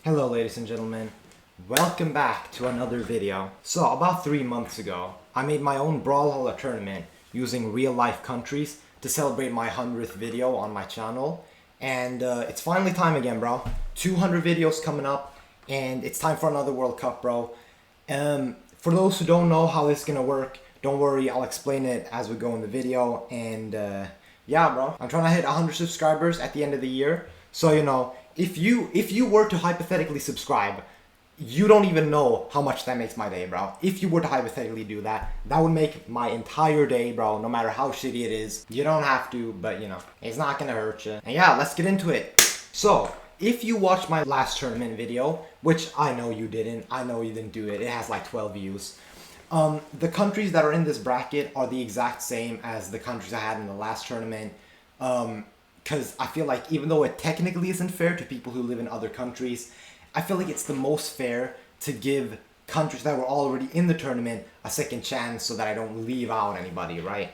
Hello ladies and gentlemen, welcome back to another video. So about 3 months ago, I made my own Brawlhalla tournament using real life countries to celebrate my 100th video on my channel. And it's finally time again, bro. 200 videos coming up and it's time for another World Cup, bro. For those who don't know how this is gonna work, don't worry, I'll explain it as we go in the video. And yeah, bro, I'm trying to hit 100 subscribers at the end of the year. So, you know, if you were to hypothetically subscribe, you don't even know how much that makes my day, bro. If you were to hypothetically do that, that would make my entire day, bro, no matter how shitty it is. You don't have to, but you know, it's not gonna hurt you. And yeah, let's get into it. So, if you watched my last tournament video, which I know you didn't do it, it has like 12 views. The countries that are in this bracket are the exact same as the countries I had in the last tournament. Because I feel like even though it technically isn't fair to people who live in other countries, I feel like it's the most fair to give countries that were already in the tournament a second chance so that I don't leave out anybody, right?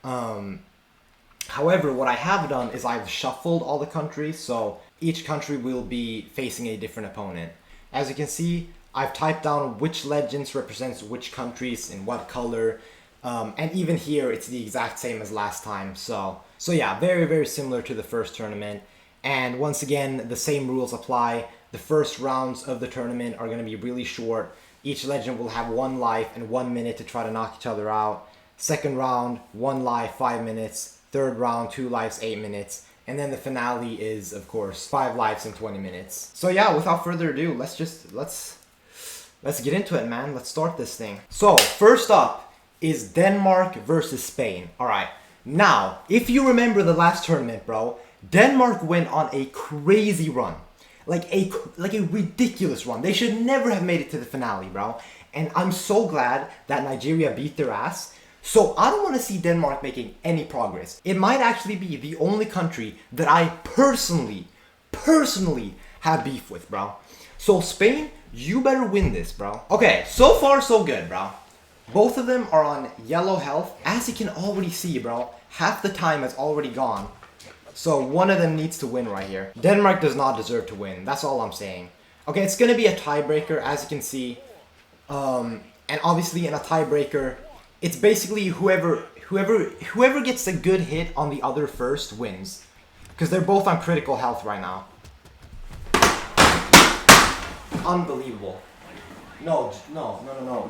However, what I have done is I've shuffled all the countries, so each country will be facing a different opponent. As you can see, I've typed down which legends represents which countries in what color, and even here it's the exact same as last time. So yeah, very, very similar to the first tournament. And once again, the same rules apply. The first rounds of the tournament are going to be really short. Each legend will have 1 life and 1 minute to try to knock each other out. Second round, 1 life, 5 minutes. Third round, 2 lives, 8 minutes. And then the finale is, of course, 5 lives in 20 minutes. So yeah, without further ado, let's get into it, man. Let's start this thing. So first up is Denmark versus Spain. All right. Now, if you remember the last tournament, bro, Denmark went on a crazy run. Like a ridiculous run. They should never have made it to the finale, bro. And I'm so glad that Nigeria beat their ass. So I don't want to see Denmark making any progress. It might actually be the only country that I personally have beef with, bro. So Spain, you better win this, bro. Okay, so far so good, bro. Both of them are on yellow health. As you can already see, bro, half the time has already gone. So one of them needs to win right here. Denmark does not deserve to win. That's all I'm saying. Okay, it's going to be a tiebreaker, as you can see. And obviously in a tiebreaker, it's basically whoever gets a good hit on the other first wins. Because they're both on critical health right now. Unbelievable. No.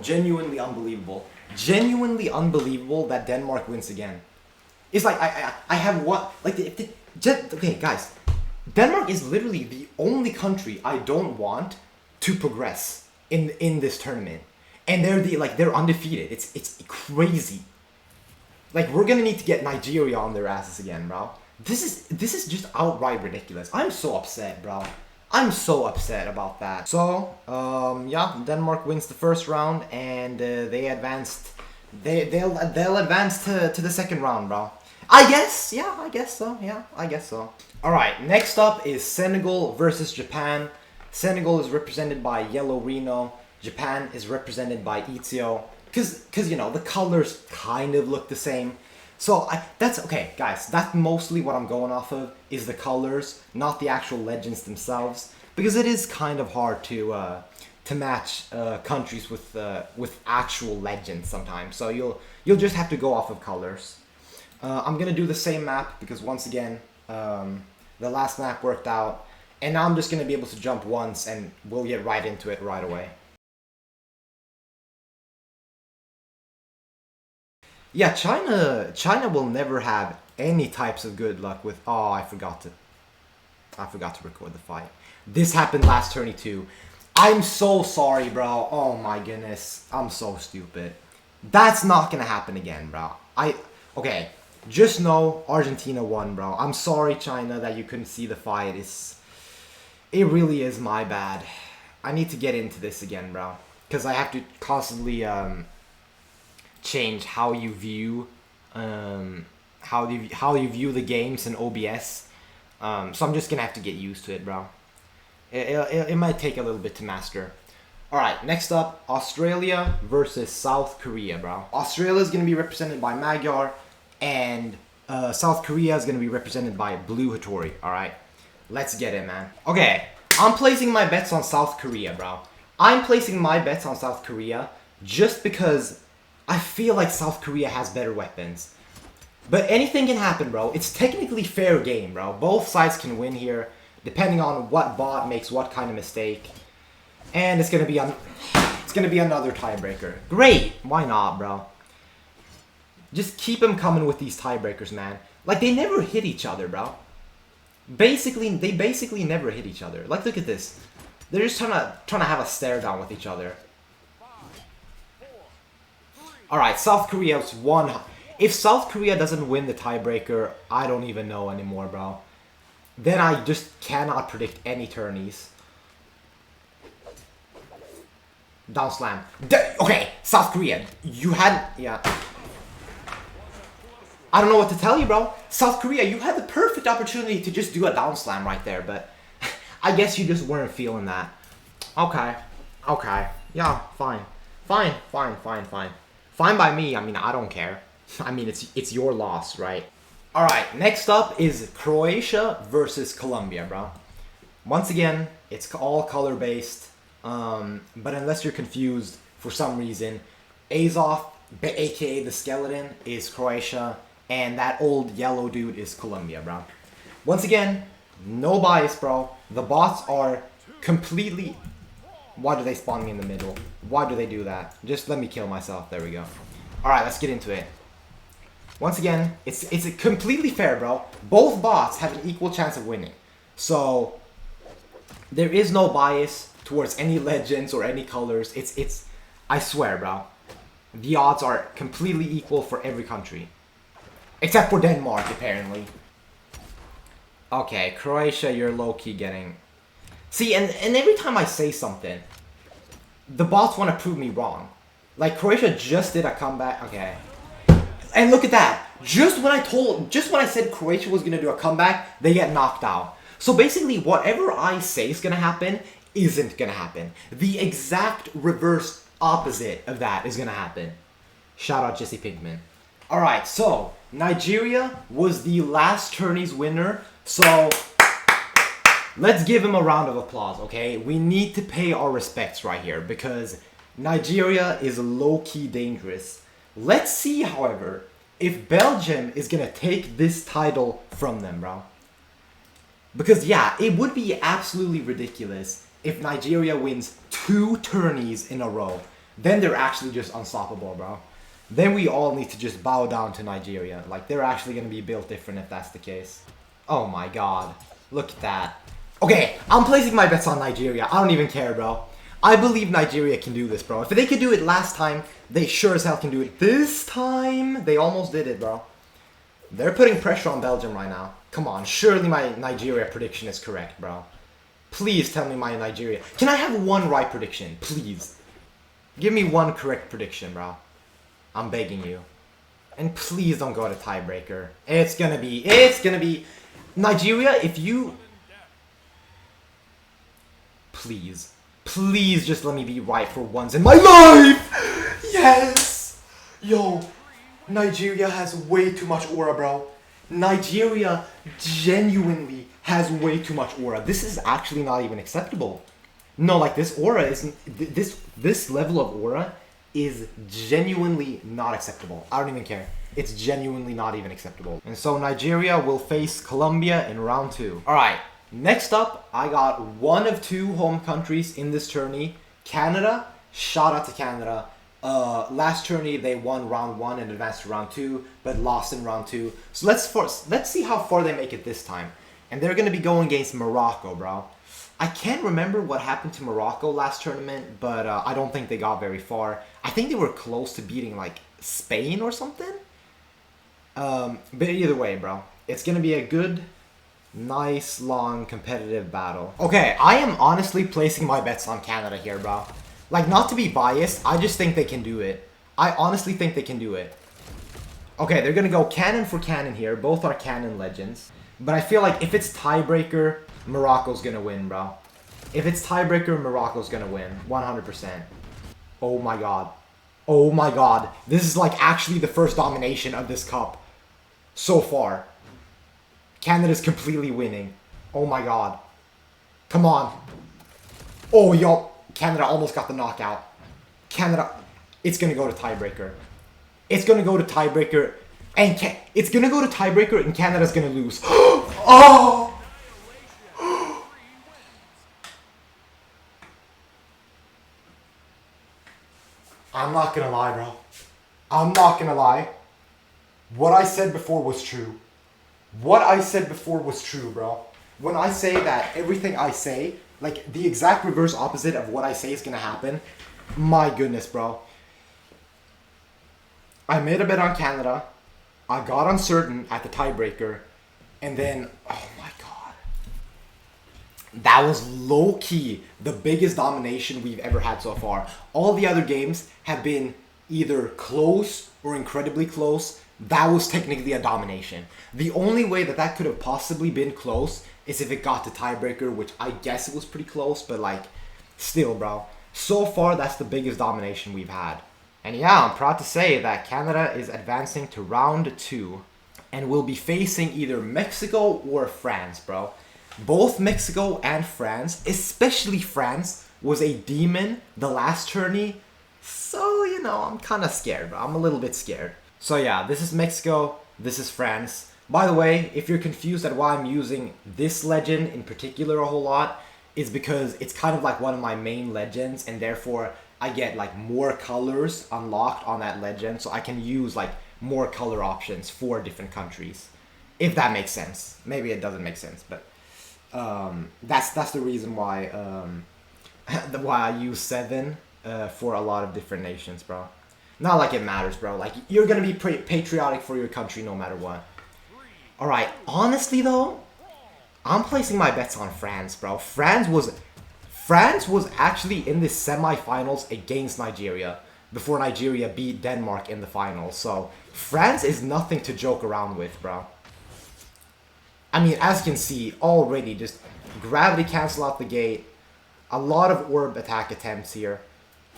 Genuinely unbelievable. Genuinely unbelievable that Denmark wins again. It's like, I have what? Like, okay, guys. Denmark is literally the only country I don't want to progress in this tournament. And they're undefeated. It's crazy. Like, we're gonna need to get Nigeria on their asses again, bro. This is just outright ridiculous. I'm so upset, bro. I'm so upset about that. So, yeah, Denmark wins the first round, and they advanced. They'll advance to the second round, bro. I guess, yeah, I guess so. Yeah, I guess so. All right, next up is Senegal versus Japan. Senegal is represented by Yellow Reno. Japan is represented by Ezio. Cause you know the colors kind of look the same. So that's okay, guys. That's mostly what I'm going off of is the colors, not the actual legends themselves, because it is kind of hard to match countries with actual legends sometimes. So you'll just have to go off of colors. I'm gonna do the same map because once again, the last map worked out, and now I'm just gonna be able to jump once, and we'll get right into it right away. Yeah, China will never have any types of good luck with. Oh, I forgot to record the fight. This happened last tourney too. I'm so sorry, bro. Oh my goodness, I'm so stupid. That's not gonna happen again, bro. Okay. Just know Argentina won, bro. I'm sorry, China, that you couldn't see the fight. It really is my bad. I need to get into this again, bro, because I have to constantly change how you view the games in OBS. So I'm just gonna have to get used to it, bro. It might take a little bit to master. All right, next up, Australia versus South Korea, bro. Australia is gonna be represented by Magyar, and South Korea is gonna be represented by Blue Hattori. All right, let's get it, man. Okay, I'm placing my bets on South Korea, bro. I'm placing my bets on South Korea just because I feel like South Korea has better weapons. But anything can happen, bro. It's technically fair game, bro. Both sides can win here, depending on what bot makes what kind of mistake. And it's gonna be another tiebreaker. Great! Why not, bro? Just keep them coming with these tiebreakers, man. Like, they never hit each other, bro. They basically never hit each other. Like, look at this. They're just trying to have a stare down with each other. Alright, South Korea's won. If South Korea doesn't win the tiebreaker, I don't even know anymore, bro. Then I just cannot predict any tourneys. Down slam. Okay, South Korea. You had... Yeah. I don't know what to tell you, bro. South Korea, you had the perfect opportunity to just do a down slam right there, but I guess you just weren't feeling that. Okay. Okay. Yeah, fine. Fine by me. I mean, I don't care. I mean, it's your loss, right? Alright, next up is Croatia versus Colombia, bro. Once again, it's all color-based, but unless you're confused for some reason, Azov, aka the skeleton, is Croatia, and that old yellow dude is Colombia, bro. Once again, no bias, bro. The bots are completely... Why do they spawn me in the middle? Why do they do that? Just let me kill myself. There we go. Alright, let's get into it. Once again, it's completely fair, bro. Both bots have an equal chance of winning. So, there is no bias towards any legends or any colors. I swear, bro. The odds are completely equal for every country. Except for Denmark, apparently. Okay, Croatia, you're low-key getting... See, and every time I say something, the bots want to prove me wrong. Like, Croatia just did a comeback. Okay. And look at that. Just when I said Croatia was going to do a comeback, they get knocked out. So basically, whatever I say is going to happen, isn't going to happen. The exact reverse opposite of that is going to happen. Shout out Jesse Pinkman. Alright, so, Nigeria was the last tourney's winner, so... Let's give him a round of applause, okay? We need to pay our respects right here because Nigeria is low-key dangerous. Let's see, however, if Belgium is gonna take this title from them, bro. Because, yeah, it would be absolutely ridiculous if Nigeria wins 2 tourneys in a row. Then they're actually just unstoppable, bro. Then we all need to just bow down to Nigeria. Like, they're actually gonna be built different if that's the case. Oh my god. Look at that. Okay, I'm placing my bets on Nigeria. I don't even care, bro. I believe Nigeria can do this, bro. If they could do it last time, they sure as hell can do it this time. They almost did it, bro. They're putting pressure on Belgium right now. Come on, surely my Nigeria prediction is correct, bro. Please tell me my Nigeria. Can I have one right prediction? Please. Give me one correct prediction, bro. I'm begging you. And please don't go to tiebreaker. It's gonna be... Nigeria, if you... Please. Please just let me be right for once in my life! Yes! Yo, Nigeria has way too much aura, bro. Nigeria genuinely has way too much aura. This is actually not even acceptable. No, like this aura isn't... This level of aura is genuinely not acceptable. I don't even care. It's genuinely not even acceptable. And so Nigeria will face Colombia in round 2. Alright. Next up, I got one of 2 home countries in this tourney. Canada, shout out to Canada. Last tourney, they won round 1 and advanced to round 2, but lost in round 2. So let's see how far they make it this time. And they're going to be going against Morocco, bro. I can't remember what happened to Morocco last tournament, but I don't think they got very far. I think they were close to beating, like, Spain or something. But either way, bro. It's going to be a good... nice, long, competitive battle. Okay, I am honestly placing my bets on Canada here, bro. Like, not to be biased, I just think they can do it. I honestly think they can do it. Okay, they're gonna go cannon for cannon here. Both are cannon legends. But I feel like if it's tiebreaker, Morocco's gonna win, bro. If it's tiebreaker, Morocco's gonna win. 100%. Oh my god. Oh my god. This is like actually the first domination of this cup. So far. Canada's completely winning. Oh my god. Come on. Oh, yo. Canada almost got the knockout. Canada. It's going to go to tiebreaker. It's going to go to tiebreaker. And it's going to go to tiebreaker and Canada's going to lose. Oh! I'm not going to lie, bro. I'm not going to lie. What I said before was true. What I said before was true, bro. When I say that everything I say, like the exact reverse opposite of what I say is gonna happen, my goodness, bro. I made a bet on Canada. I got uncertain at the tiebreaker. And then, oh my god. That was low-key the biggest domination we've ever had so far. All the other games have been either close or incredibly close. That was technically a domination. The only way that that could have possibly been close is if it got to tiebreaker, which I guess it was pretty close, but like, still, bro. So far, that's the biggest domination we've had. And yeah, I'm proud to say that Canada is advancing to round 2 and will be facing either Mexico or France, bro. Both Mexico and France, especially France, was a demon the last tourney. So, you know, I'm kind of scared, bro. I'm a little bit scared. So yeah, this is Mexico, this is France. By the way, if you're confused at why I'm using this legend in particular a whole lot, is because it's kind of like one of my main legends, and therefore I get like more colors unlocked on that legend, so I can use like more color options for different countries. If that makes sense. Maybe it doesn't make sense, but that's the reason why why I use 7 for a lot of different nations, bro. Not like it matters, bro. Like, you're gonna be patriotic for your country no matter what. Alright, honestly though, I'm placing my bets on France, bro. France was actually in the semifinals against Nigeria before Nigeria beat Denmark in the finals. So, France is nothing to joke around with, bro. I mean, as you can see, already just gravity cancel out the gate. A lot of orb attack attempts here.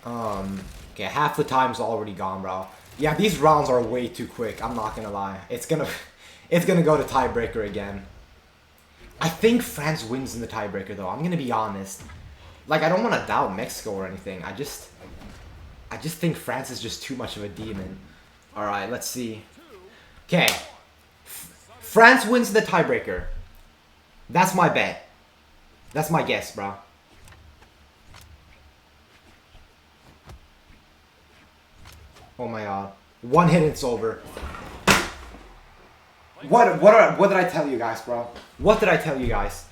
Okay, half the time's already gone, bro. Yeah, these rounds are way too quick. I'm not gonna lie. It's gonna go to tiebreaker again. I think France wins in the tiebreaker, though. I'm gonna be honest. Like, I don't want to doubt Mexico or anything. I just think France is just too much of a demon. All right, let's see. Okay, France wins the tiebreaker. That's my bet. That's my guess, bro. Oh my god. One hit and it's over. What did I tell you guys, bro? What did I tell you guys?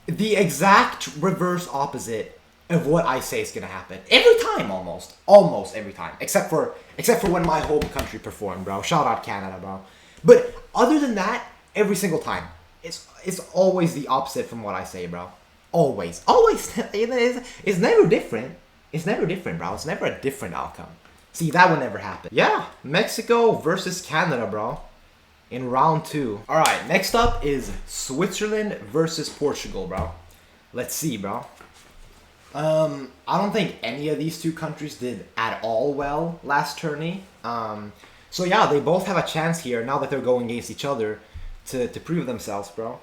The exact reverse opposite of what I say is gonna happen. Every time, almost. Almost every time. Except for when my home country performed, bro. Shout out Canada, bro. But other than that, every single time. It's always the opposite from what I say, bro. Always. Always. It's never different. It's never different, bro. It's never a different outcome. See, that would never happen. Yeah, Mexico versus Canada, bro. In round 2. Alright, next up is Switzerland versus Portugal, bro. Let's see, bro. I don't think any of these two countries did at all well last tourney. So yeah, they both have a chance here now that they're going against each other to prove themselves, bro.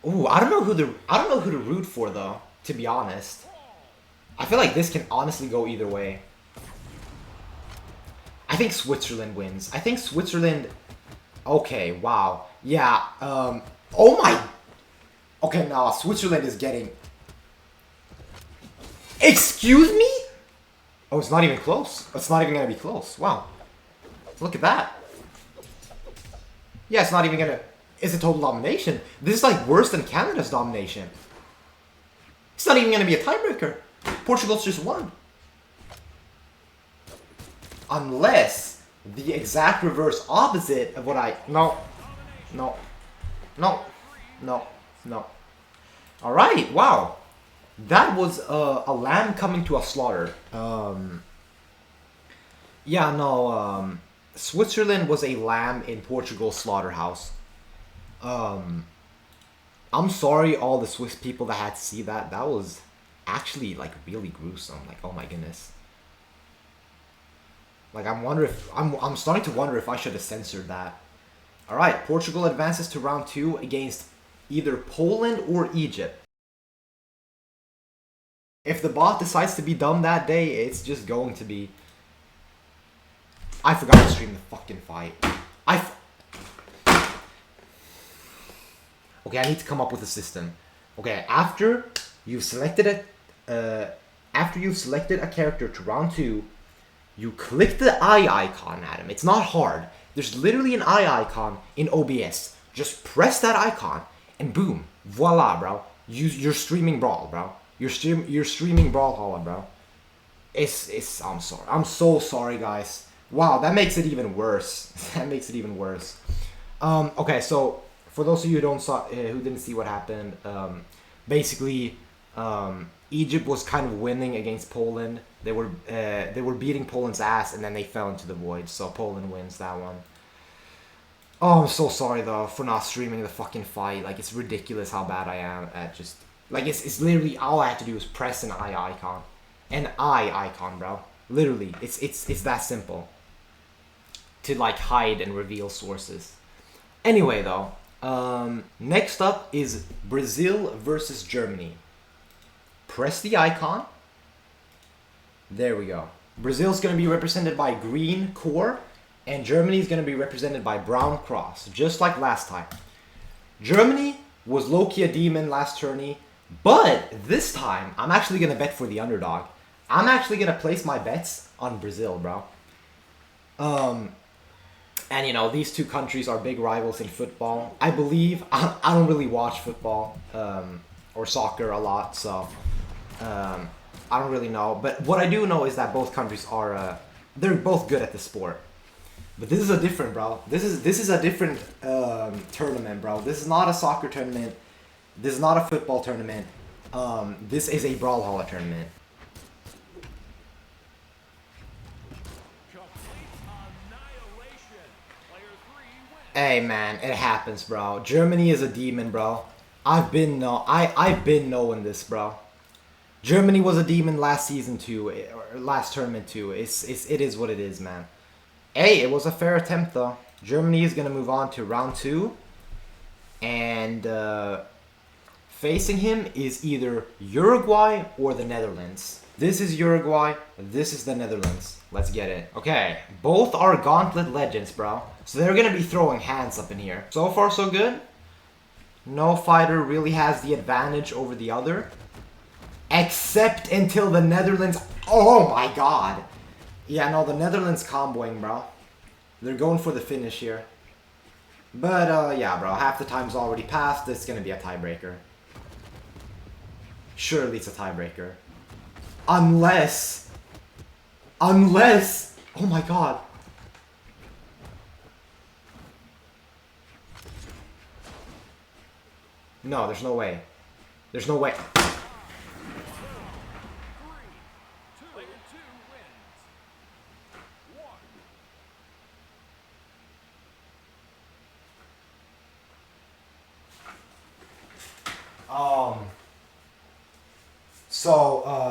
Ooh, I don't know who to root for though, to be honest. I feel like this can honestly go either way. I think Switzerland wins. I think Switzerland... Okay, wow. Yeah, oh my... Okay, now Switzerland is getting... Excuse me? Oh, it's not even close. It's not even gonna be close. Wow. Look at that. Yeah, it's not even gonna... It's a total domination. This is like worse than Canada's domination. It's not even gonna be a tiebreaker. Portugal's just won. Unless the exact reverse opposite of what I... No. No. No. No. No. Alright, wow. That was a lamb coming to a slaughter. Yeah, no, Switzerland was a lamb in Portugal's slaughterhouse. I'm sorry all the Swiss people that had to see that. That was actually, like, really gruesome. Like, oh my goodness. Like, I'm starting to wonder if I should have censored that. Alright, Portugal advances to round 2 against either Poland or Egypt. If the bot decides to be dumb that day, it's just going to be... I forgot to stream the fucking fight. Okay, I need to come up with a system. Okay, after you've selected a character to round 2, you click the eye icon at him. It's not hard. There's literally an eye icon in OBS. Just press that icon, and boom, voila, bro. You're streaming Brawl, bro. You're streaming Brawlhalla, bro. I'm sorry. I'm so sorry, guys. Wow, that makes it even worse. That makes it even worse. Okay, so for those of you who didn't see what happened, basically, Egypt was kind of winning against Poland. They were beating Poland's ass, and then they fell into the void. So Poland wins that one. Oh, I'm so sorry though for not streaming the fucking fight. Like, it's ridiculous how bad I am at just like it's literally all I have to do is press an eye icon, bro. Literally, it's that simple to like hide and reveal sources. Anyway, though, next up is Brazil versus Germany. Press the icon. There we go. Brazil's going to be represented by green core, and Germany is going to be represented by brown cross, just like last time. Germany was low-key a demon last tourney, but this time, I'm actually going to bet for the underdog. I'm actually going to place my bets on Brazil, bro. And, you know, these two countries are big rivals in football. I believe, I don't really watch football or soccer a lot, so I don't really know. But what I do know is that both countries are, they're both good at the sport. But this is a different, bro. This is a different tournament, bro. This is not a soccer tournament. This is not a football tournament. This is a Brawlhalla tournament. Hey man, it happens, bro. Germany is a demon, bro. I've been knowing this, bro. Germany was a demon last season too, or last tournament too. It is what it is, man. Hey, it was a fair attempt though. Germany is gonna move on to round 2, and facing him is either Uruguay or the Netherlands. This is Uruguay, this is the Netherlands. Let's get it. Okay, both are Gauntlet Legends, bro. So they're gonna be throwing hands up in here. So far, so good. No fighter really has the advantage over the other. Except until the Netherlands... Oh my god. Yeah, no, the Netherlands comboing, bro. They're going for the finish here. But, yeah, bro. Half the time's already passed. It's gonna be a tiebreaker. Surely it's a tiebreaker. Unless... Oh my god. No, there's no way. There's no way.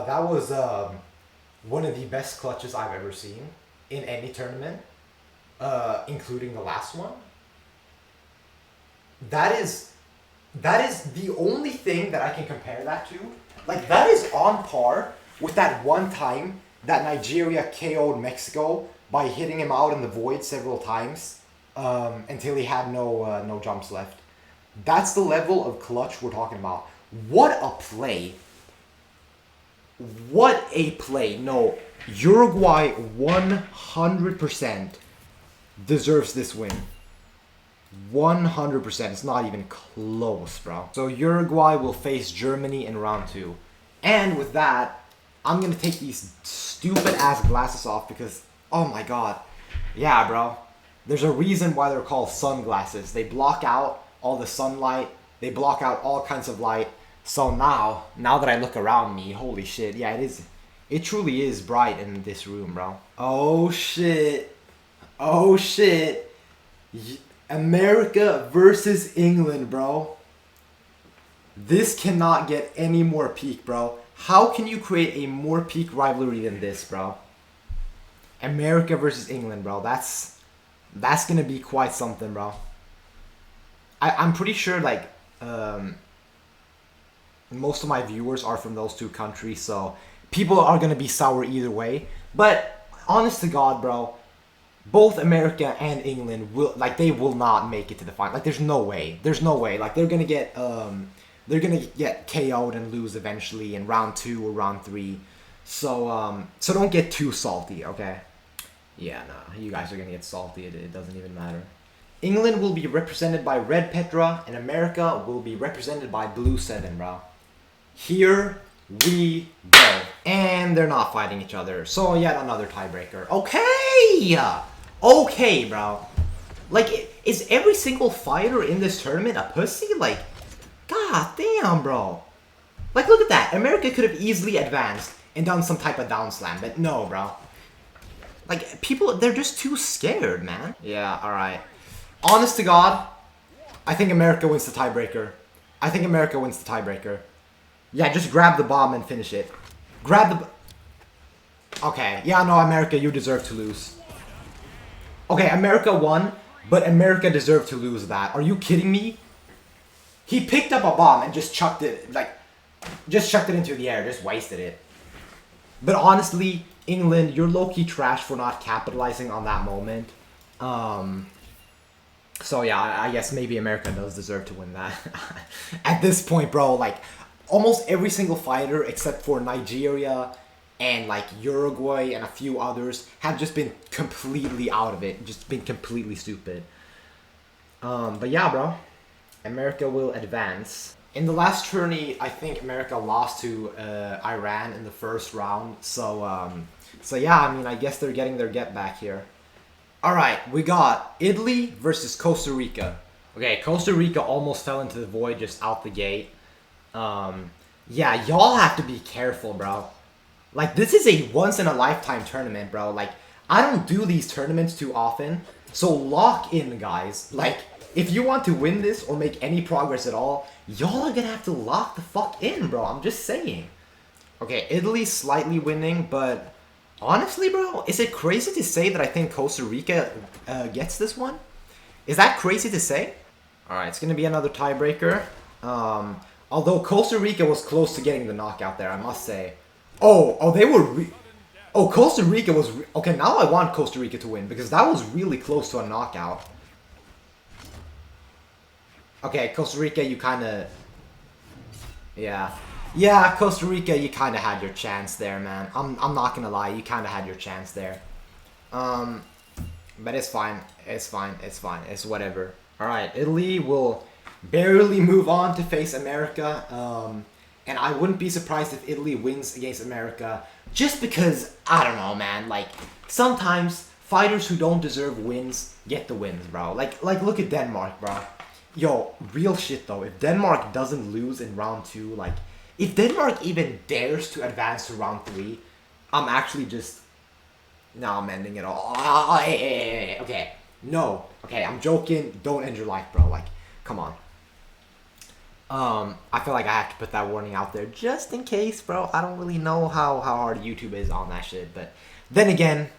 That was one of the best clutches I've ever seen in any tournament, including the last one. That is the only thing that I can compare that to. Like, that is on par with that one time that Nigeria KO'd Mexico by hitting him out in the void several times until he had no jumps left. That's the level of clutch we're talking about. What a play. What a play. No, Uruguay 100% deserves this win. 100%. It's not even close, bro. So Uruguay will face Germany in round 2. And with that, I'm going to take these stupid ass glasses off because, oh my god. Yeah, bro. There's a reason why they're called sunglasses. They block out all the sunlight. They block out all kinds of light. So now that I look around me, holy shit. Yeah, it truly is bright in this room, bro. Oh shit. Oh shit. America versus England, bro. This cannot get any more peak, bro. How can you create a more peak rivalry than this, bro? America versus England, bro. That's gonna be quite something, bro. I'm pretty sure, like, most of my viewers are from those two countries, so people are gonna be sour either way. But honest to God, bro, both America and England they will not make it to the final. Like, there's no way. There's no way. Like, they're gonna get KO'd and lose eventually in round 2 or round 3. So don't get too salty, okay? Yeah, nah, you guys are gonna get salty. It doesn't even matter. England will be represented by Red Petra, and America will be represented by Blue 7, bro. Here we go. And they're not fighting each other. So yet another tiebreaker. Okay! Okay, bro. Like, is every single fighter in this tournament a pussy? Like, god damn, bro. Like, look at that. America could have easily advanced and done some type of down slam, but no, bro. Like, people, they're just too scared, man. Yeah, alright. Honest to God, I think America wins the tiebreaker. I think America wins the tiebreaker. Yeah, just grab the bomb and finish it. Grab the... Okay, yeah, no, America, you deserve to lose. Okay, America won, but America deserved to lose that. Are you kidding me? He picked up a bomb and just chucked it, like, just chucked it into the air, just wasted it. But honestly, England, you're low-key trash for not capitalizing on that moment. So yeah, I guess maybe America does deserve to win that. At this point, bro, like, almost every single fighter except for Nigeria and like Uruguay and a few others have just been completely out of it. Just been completely stupid. But yeah, bro. America will advance. In the last tourney, I think America lost to Iran in the first round. So yeah, I mean, I guess they're getting their get back here. Alright, we got Italy versus Costa Rica. Okay, Costa Rica almost fell into the void just out the gate. Yeah, y'all have to be careful, bro. Like, this is a once-in-a-lifetime tournament, bro. Like, I don't do these tournaments too often. So lock in, guys. Like, if you want to win this or make any progress at all, y'all are gonna have to lock the fuck in, bro. I'm just saying. Okay, Italy's slightly winning, but honestly, bro, is it crazy to say that I think Costa Rica gets this one? Is that crazy to say? Alright, it's gonna be another tiebreaker. Although Costa Rica was close to getting the knockout there, I must say. Oh, they were Costa Rica was... Okay, now I want Costa Rica to win, because that was really close to a knockout. Okay, Costa Rica, you kinda... Yeah. Yeah, Costa Rica, you kinda had your chance there, man. I'm not gonna lie, you kinda had your chance there. But it's fine. It's fine. It's fine. It's whatever. Alright, Italy will barely move on to face America. And I wouldn't be surprised if Italy wins against America. Just because, I don't know, man. Like, sometimes fighters who don't deserve wins get the wins, bro. Like look at Denmark, bro. Yo, real shit, though. If Denmark doesn't lose in round 2, like, if Denmark even dares to advance to round 3, I'm actually just... No, I'm ending it all. Hey, okay. No. Okay, I'm joking. Don't end your life, bro. Like, come on. I feel like I have to put that warning out there just in case, bro. I don't really know how hard YouTube is on that shit, but then again,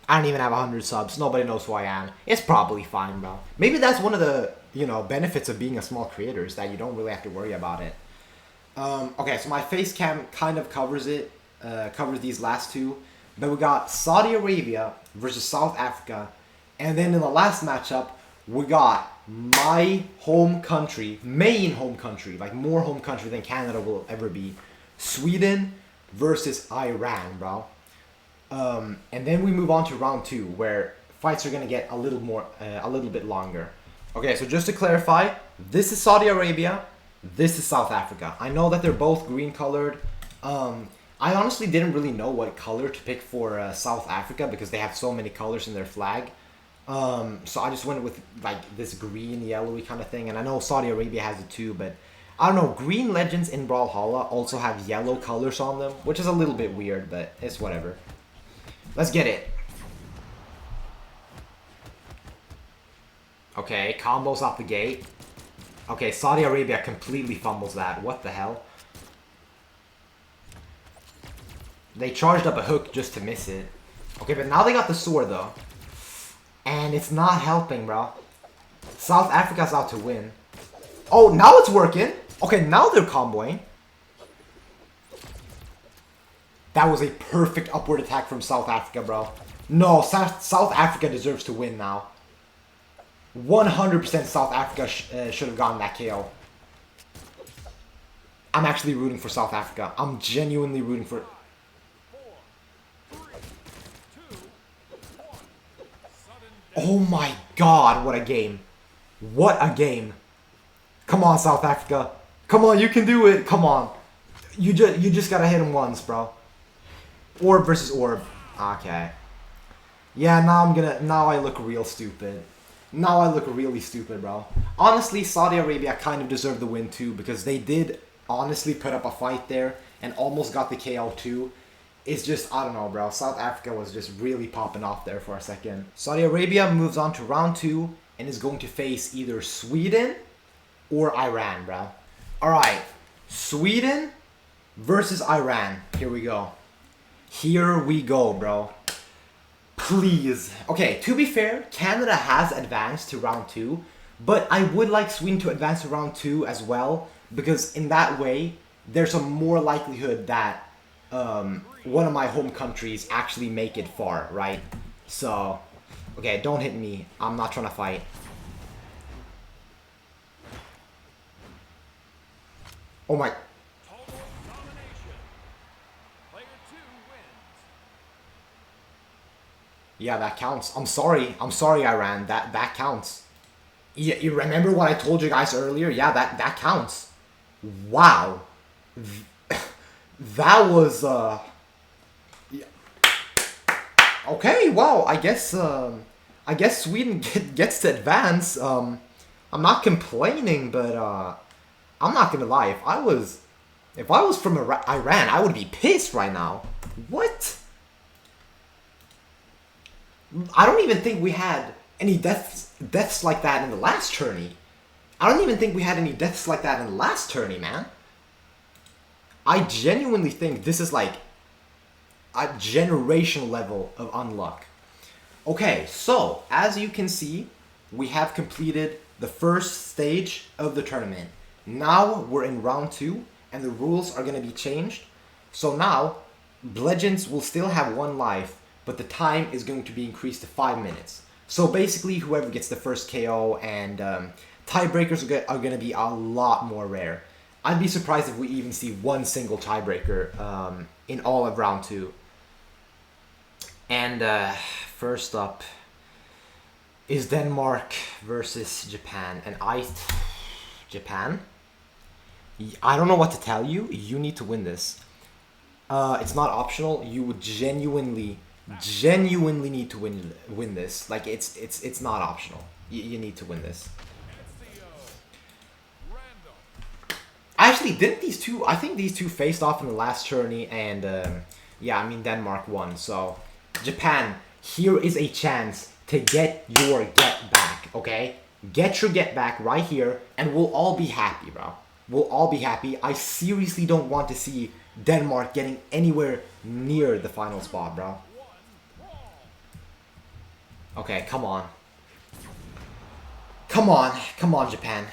I don't even have 100 subs. Nobody knows who I am. It's probably fine, bro. Maybe that's one of the, benefits of being a small creator is that you don't really have to worry about it. Okay, so my face cam kind of covers it, covers these last two, but we got Saudi Arabia versus South Africa, and then in the last matchup, we got my home country, main home country, like more home country than Canada will ever be, Sweden versus Iran, bro. And then we move on to round 2, where fights are gonna get a little bit longer. Okay, so just to clarify, this is Saudi Arabia, this is South Africa. I know that they're both green colored. I honestly didn't really know what color to pick for South Africa because they have so many colors in their flag. So I just went with like this green, yellowy kind of thing. And I know Saudi Arabia has it too, but I don't know. Green Legends in Brawlhalla also have yellow colors on them, which is a little bit weird, but it's whatever. Let's get it. Okay, combos out the gate. Okay, Saudi Arabia completely fumbles that. What the hell? They charged up a hook just to miss it. Okay, but now they got the sword though. And it's not helping, bro. South Africa's out to win. Oh, now it's working. Okay, now they're comboing. That was a perfect upward attack from South Africa, bro. No, South Africa deserves to win now. 100% South Africa should have gotten that KO. I'm actually rooting for South Africa. I'm genuinely rooting for... Oh my god, what a game. What a game. Come on, South Africa. Come on, you can do it. Come on. You just gotta hit him once, bro. Orb versus orb. Okay. Yeah, now I look real stupid. Now I look really stupid, bro. Honestly, Saudi Arabia kind of deserved the win too, because they did honestly put up a fight there and almost got the KO too. It's just, I don't know, bro. South Africa was just really popping off there for a second. Saudi Arabia moves on to round 2 and is going to face either Sweden or Iran, bro. Alright, Sweden versus Iran. Here we go. Here we go, bro. Please. Okay, to be fair, Canada has advanced to round 2, but I would like Sweden to advance to round 2 as well, because in that way, there's a more likelihood that one of my home countries actually make it far, right? So, okay, don't hit me. I'm not trying to fight. Oh my... Yeah, that counts. I'm sorry, Iran. That counts. You remember what I told you guys earlier? Yeah, that counts. Wow. That was yeah. Okay, wow. I guess Sweden gets to advance. I'm not complaining, but I'm not gonna lie. If I was from Iran, I would be pissed right now. What? I don't even think we had any deaths like that in the last tourney. I don't even think we had any deaths like that in the last tourney, man. I genuinely think this is like a generational level of unluck. Okay, so as you can see, we have completed the first stage of the tournament. Now we're in round 2 and the rules are going to be changed. So now, Legends will still have 1 life, but the time is going to be increased to 5 minutes. So basically, whoever gets the first KO and tiebreakers are going to be a lot more rare. I'd be surprised if we even see one single tiebreaker in all of round 2. And first up is Denmark versus Japan. And Japan? I don't know what to tell you. You need to win this. It's not optional. You would genuinely need to win this. Like it's not optional. You need to win this. Actually, didn't these two? I think these two faced off in the last tourney, and yeah, I mean Denmark won. So Japan, here is a chance to get your get back. Okay, get your get back right here, and we'll all be happy, bro. We'll all be happy. I seriously don't want to see Denmark getting anywhere near the final spot, bro. Okay, come on. Come on. Come on, Japan.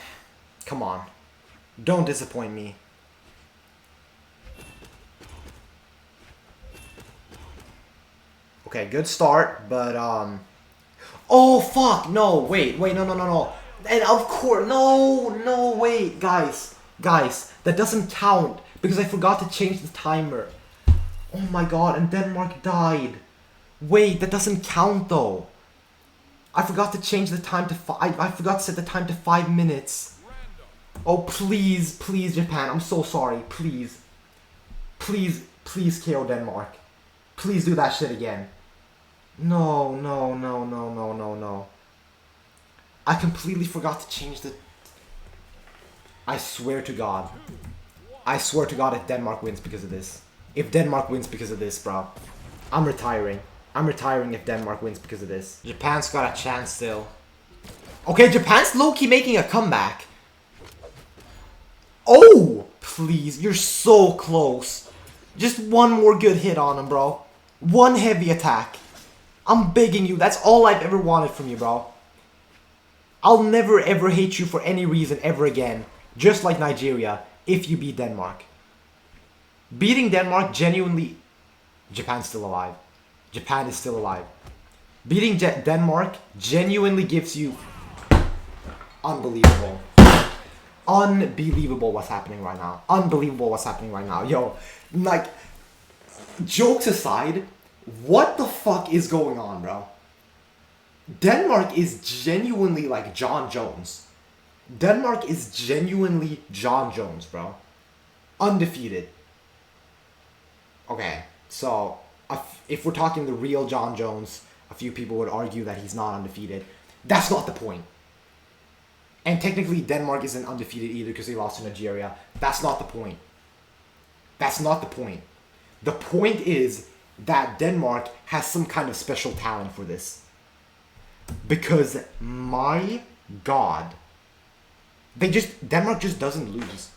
Come on. Don't disappoint me. Okay, good start, but, oh, fuck! No, wait, no. And of course, no, wait, guys, that doesn't count, because I forgot to change the timer. Oh my god, and Denmark died. Wait, that doesn't count, though. I forgot to change the time to I forgot to set the time to 5 minutes. Oh, please, Japan, I'm so sorry, please. Please KO Denmark. Please do that shit again. No. I completely forgot to change the... I swear to God. If Denmark wins because of this. If Denmark wins because of this, bro. I'm retiring. I'm retiring if Denmark wins because of this. Japan's got a chance still. Okay, Japan's low-key making a comeback. Oh! Please, you're so close. Just one more good hit on him, bro. One heavy attack. I'm begging you. That's all I've ever wanted from you, bro. I'll never ever hate you for any reason ever again, just like Nigeria, if you beat Denmark. Beating Denmark genuinely... Japan's still alive. Japan is still alive. Beating Denmark genuinely gives you... Unbelievable. Unbelievable what's happening right now. Unbelievable what's happening right now. Yo, like, jokes aside, what the fuck is going on, bro? Denmark is genuinely like John Jones. Denmark is genuinely John Jones, bro. Undefeated. Okay, so if we're talking the real John Jones, a few people would argue that he's not undefeated. That's not the point. And technically Denmark isn't undefeated either because they lost to Nigeria. That's not the point. That's not the point. The point is that Denmark has some kind of special talent for this. Because, my God, Denmark just doesn't lose.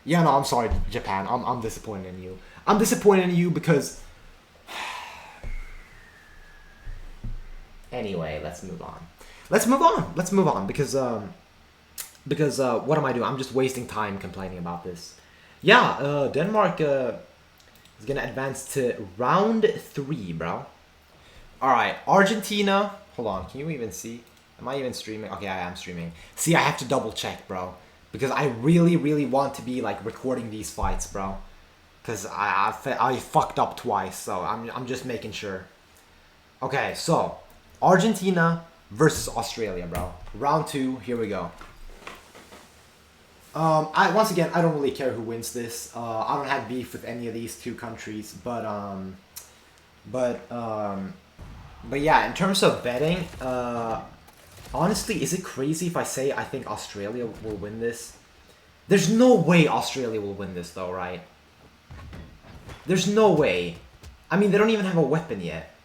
Yeah, no, I'm sorry, Japan. I'm disappointed in you. I'm disappointed in you because... Anyway, let's move on. Let's move on because what am I doing? I'm just wasting time complaining about this. Yeah, Denmark is gonna advance to round 3, bro. Alright, Argentina. Hold on, can you even see? Am I even streaming? Okay, I am streaming. See, I have to double check, bro. Because I really, really want to be, like, recording these fights, bro. Because I fucked up twice, so I'm just making sure. Okay, so, Argentina versus Australia, bro. Round 2, here we go. Once again, I don't really care who wins this. I don't have beef with any of these two countries, but yeah, in terms of betting, honestly, is it crazy if I say I think Australia will win this? There's no way Australia will win this, though, right? There's no way. I mean, they don't even have a weapon yet.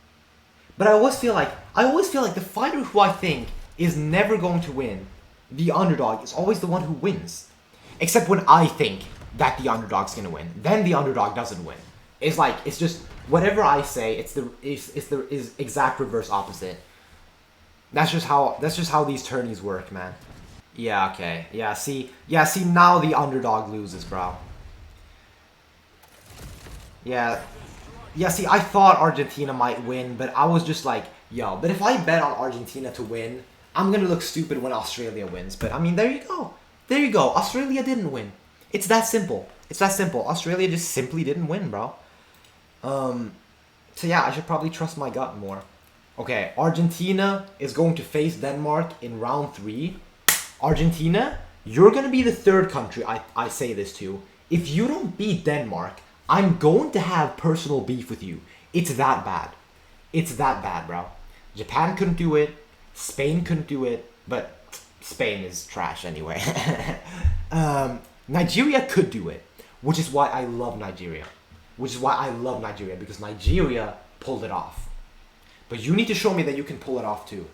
But I always feel like the fighter who I think is never going to win, the underdog, is always the one who wins. Except when I think that the underdog's gonna win, then the underdog doesn't win. It's just whatever I say, it's the exact reverse opposite. That's just how these tourneys work, man. Yeah, okay. Yeah, see now the underdog loses, bro. Yeah, see, I thought Argentina might win, but I was just like, yo, but if I bet on Argentina to win, I'm gonna look stupid when Australia wins. But I mean, there you go. There you go. Australia didn't win. It's that simple. It's that simple. Australia just simply didn't win, bro. So yeah, I should probably trust my gut more. Okay, Argentina is going to face Denmark in round 3. Argentina, you're gonna be the third country I say this to. If you don't beat Denmark, I'm going to have personal beef with you. It's that bad. It's that bad, bro. Japan couldn't do it. Spain couldn't do it. But Spain is trash anyway. Nigeria could do it. Which is why I love Nigeria. Because Nigeria pulled it off. But you need to show me that you can pull it off too.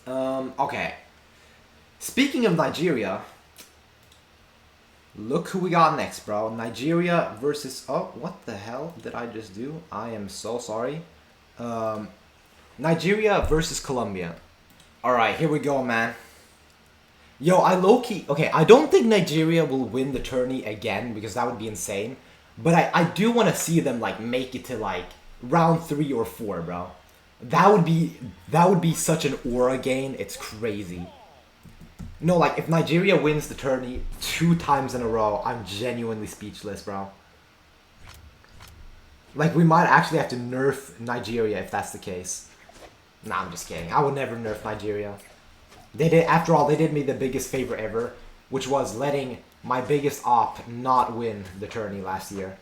Okay. Speaking of Nigeria... Look who we got next, bro. Nigeria versus... Oh, what the hell did I just do? I am so sorry. Nigeria versus Colombia. Alright, here we go, man. Yo, I low-key... Okay, I don't think Nigeria will win the tourney again, because that would be insane. But I do want to see them, like, make it to, like, round 3 or 4, bro. That would be such an aura gain. It's crazy. No, like, if Nigeria wins the tourney 2 times in a row, I'm genuinely speechless, bro. Like, we might actually have to nerf Nigeria if that's the case. Nah, I'm just kidding. I would never nerf Nigeria. They did, after all, they did me the biggest favor ever, which was letting my biggest op not win the tourney last year.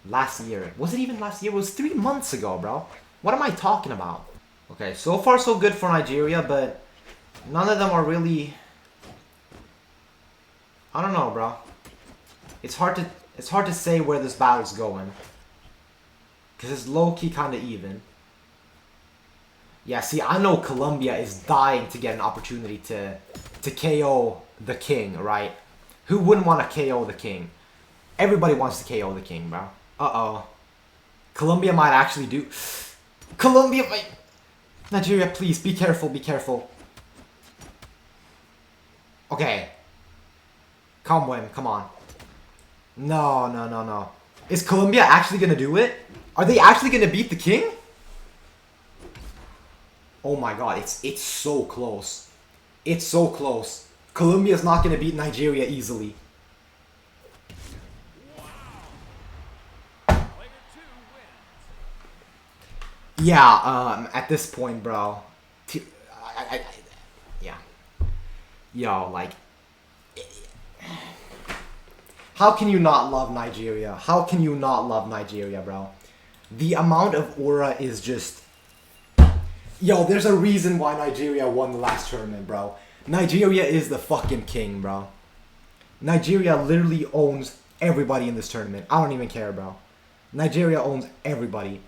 Last year. Was it even last year? It was 3 months ago, bro. What am I talking about? Okay, so far so good for Nigeria, but none of them are really... I don't know, bro. It's hard to say where this battle's going. Because it's low-key kind of even. Yeah, see, I know Colombia is dying to get an opportunity to KO the king, right? Who wouldn't want to KO the king? Everybody wants to KO the king, bro. Uh-oh. Colombia might actually do... Colombia might... Nigeria, please, be careful, be careful. Okay. Come win. Come on. No, no, no, no. Is Colombia actually gonna do it? Are they actually gonna beat the king? Oh my god, it's so close. It's so close. Colombia's not gonna beat Nigeria easily. Yeah, at this point, bro. Yeah. Yo, like... How can you not love Nigeria? How can you not love Nigeria, bro? The amount of aura is just... Yo, there's a reason why Nigeria won the last tournament, bro. Nigeria is the fucking king, bro. Nigeria literally owns everybody in this tournament. I don't even care, bro. Nigeria owns everybody.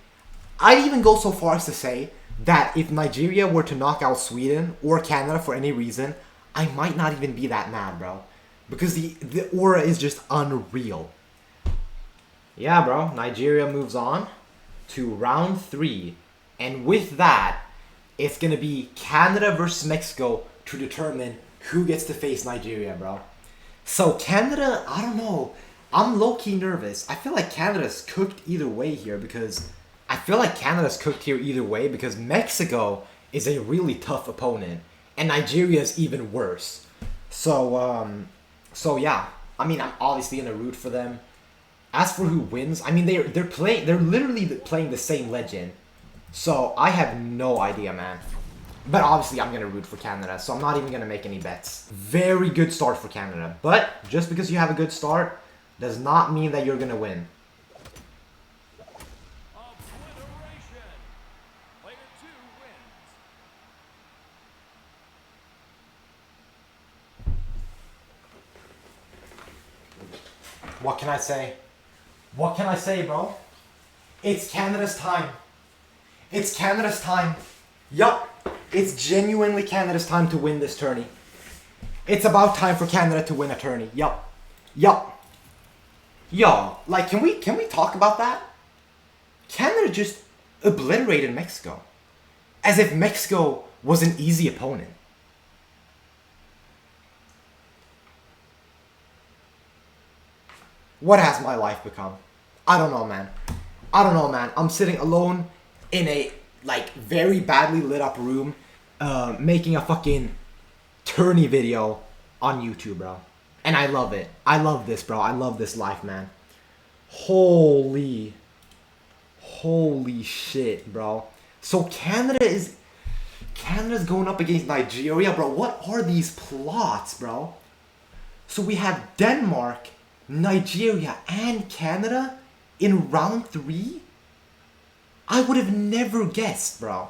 I'd even go so far as to say that if Nigeria were to knock out Sweden or Canada for any reason, I might not even be that mad, bro. Because the aura is just unreal. Yeah, bro. Nigeria moves on to round 3. And with that, it's going to be Canada versus Mexico to determine who gets to face Nigeria, bro. So Canada, I don't know. I'm low-key nervous. I feel like Canada's cooked either way here because... Mexico is a really tough opponent. And Nigeria is even worse. So yeah. I mean, I'm obviously going to root for them. As for who wins, I mean, they're literally playing the same legend. So, I have no idea, man. But obviously, I'm going to root for Canada, so I'm not even going to make any bets. Very good start for Canada. But, just because you have a good start, does not mean that you're going to win. What can I say? What can I say, bro? It's Canada's time. It's Canada's time. Yup. It's genuinely Canada's time to win this tourney. It's about time for Canada to win a tourney. Yup. Yup. Yo, like, can we talk about that? Canada just obliterated Mexico. As if Mexico was an easy opponent. What has my life become? I don't know, man. I don't know, man. I'm sitting alone in a, like, very badly lit up room, making a fucking tourney video on YouTube, bro. And I love it. I love this, bro. I love this life, man. Holy shit, bro. So Canada's going up against Nigeria, bro. What are these plots, bro? So we have Denmark, Nigeria, and Canada in round 3? I would have never guessed, bro.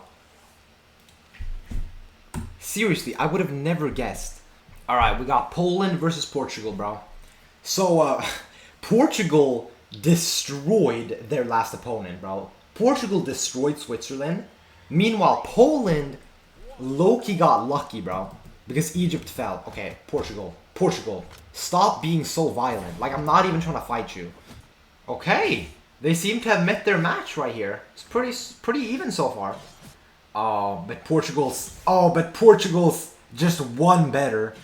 Seriously, I would have never guessed. Alright, we got Poland versus Portugal, bro. So, Portugal destroyed their last opponent, bro. Portugal destroyed Switzerland. Meanwhile, Poland low-key got lucky, bro. Because Egypt fell. Okay, Portugal. Stop being so violent. Like, I'm not even trying to fight you. Okay. They seem to have met their match right here. It's pretty even so far. But Portugal's just one better.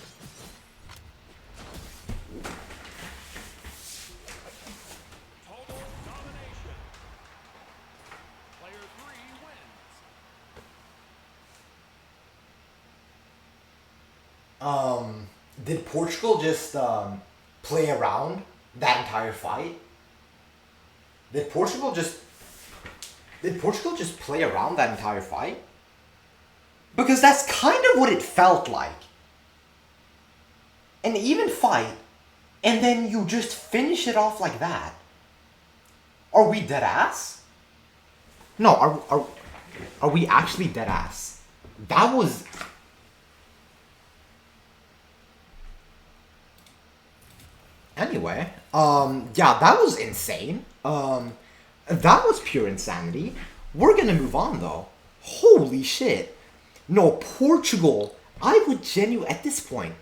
Did Portugal just play around that entire fight? Did Portugal just play around that entire fight? Because that's kind of what it felt like. An even fight, and then you just finish it off like that. Are we dead ass? No, are we actually dead ass? That was... Anyway, yeah, that was insane. That was pure insanity. We're gonna move on, though. Holy shit. No, Portugal, at this point,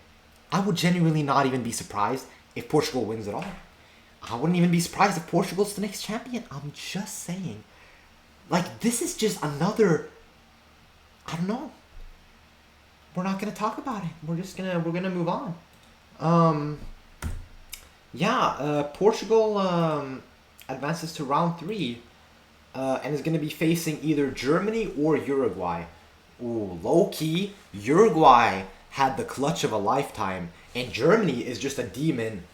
I would genuinely not even be surprised if Portugal wins at all. I wouldn't even be surprised if Portugal's the next champion. I'm just saying. Like, this is just another... I don't know. we're not gonna talk about it. We're gonna move on. Um, Portugal advances to round 3 and is gonna be facing either Germany or Uruguay. Ooh, low key, Uruguay had the clutch of a lifetime, and Germany is just a demon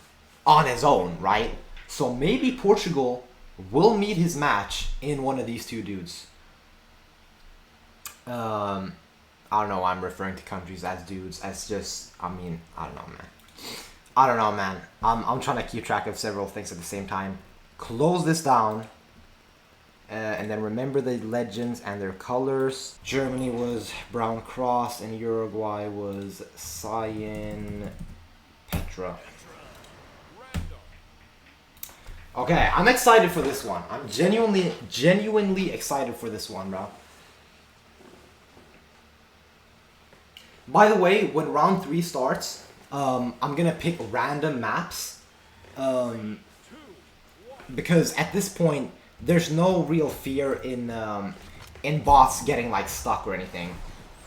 on his own, right? So maybe Portugal will meet his match in one of these two dudes. I don't know why I'm referring to countries as dudes. As just, I mean, I don't know, man. I don't know, man. I'm trying to keep track of several things at the same time. Close this down. And then remember the legends and their colors. Germany was brown cross and Uruguay was cyan Petra. Okay, I'm excited for this one. I'm genuinely excited for this one, bro. By the way, when round 3 starts, I'm gonna pick random maps. Because at this point, there's no real fear in bots getting like stuck or anything,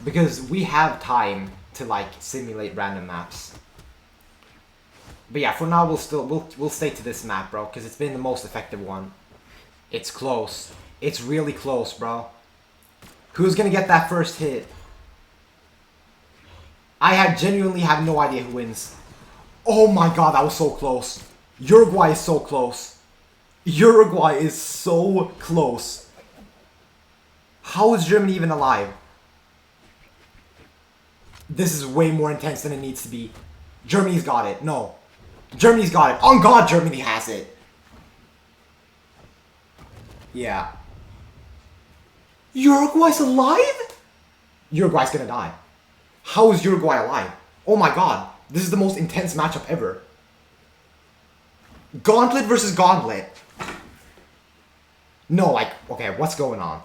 because we have time to like simulate random maps. But yeah, for now we'll stay to this map, bro, because it's been the most effective one. It's close. It's really close, bro. Who's gonna get that first hit? I genuinely have no idea who wins. Oh my god, that was so close. Uruguay is so close. Uruguay is so close. How is Germany even alive? This is way more intense than it needs to be. Germany's got it. No. Germany's got it. On God, Germany has it. Yeah. Uruguay's alive? Uruguay's gonna die. How is Uruguay alive? Oh my god. This is the most intense matchup ever. Gauntlet versus Gauntlet. No, like, okay, what's going on?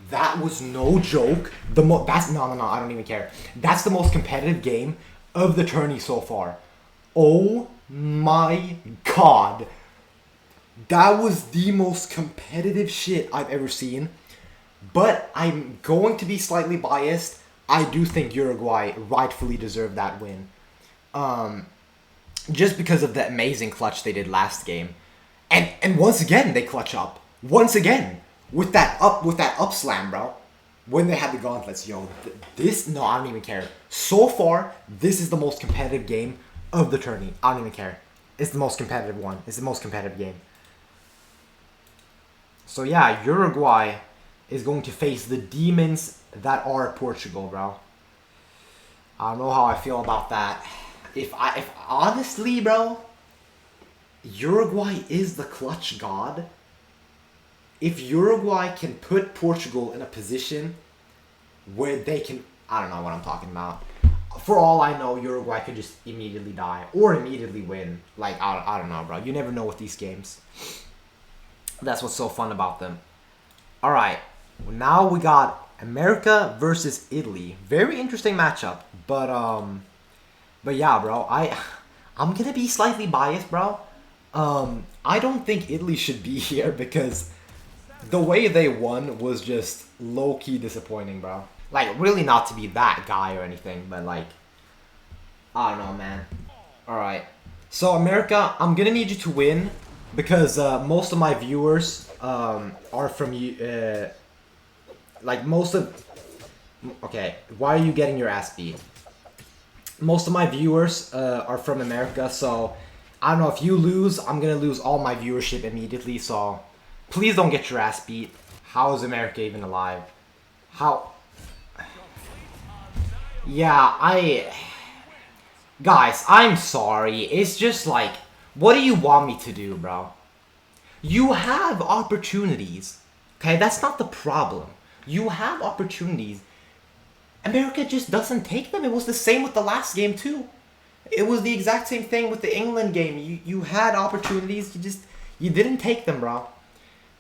That was no joke. That's no, I don't even care. That's the most competitive game of the tourney so far. Oh my god. That was the most competitive shit I've ever seen. But I'm going to be slightly biased. I do think Uruguay rightfully deserved that win. Just because of the amazing clutch they did last game. And once again they clutch up. Once again. With that up slam, bro. When they had the gauntlets, yo. No, I don't even care. So far, this is the most competitive game of the tourney. I don't even care. It's the most competitive one. It's the most competitive game. So yeah, Uruguay is going to face the demons that are Portugal, bro. I don't know how I feel about that. If honestly, bro, Uruguay is the clutch god. If Uruguay can put Portugal in a position where they can, I don't know what I'm talking about. For all I know, Uruguay could just immediately die or immediately win. Like, I don't know, bro. You never know with these games. That's what's so fun about them. All right, now we got America versus Italy. Very interesting matchup, but yeah, bro. I'm gonna be slightly biased, bro. I don't think Italy should be here because the way they won was just low-key disappointing, bro. Like, really not to be that guy or anything, but like, I don't know, man. Alright. So, America, I'm gonna need you to win because most of my viewers are from you. Like, most of... Okay, why are you getting your ass beat? Most of my viewers are from America, so I don't know, if you lose, I'm gonna lose all my viewership immediately, so please don't get your ass beat. How is America even alive? How? Yeah, Guys, I'm sorry. It's just like, what do you want me to do, bro? You have opportunities. Okay, that's not the problem. You have opportunities. America just doesn't take them. It was the same with the last game, too. It was the exact same thing with the England game. You had opportunities. You didn't take them, bro.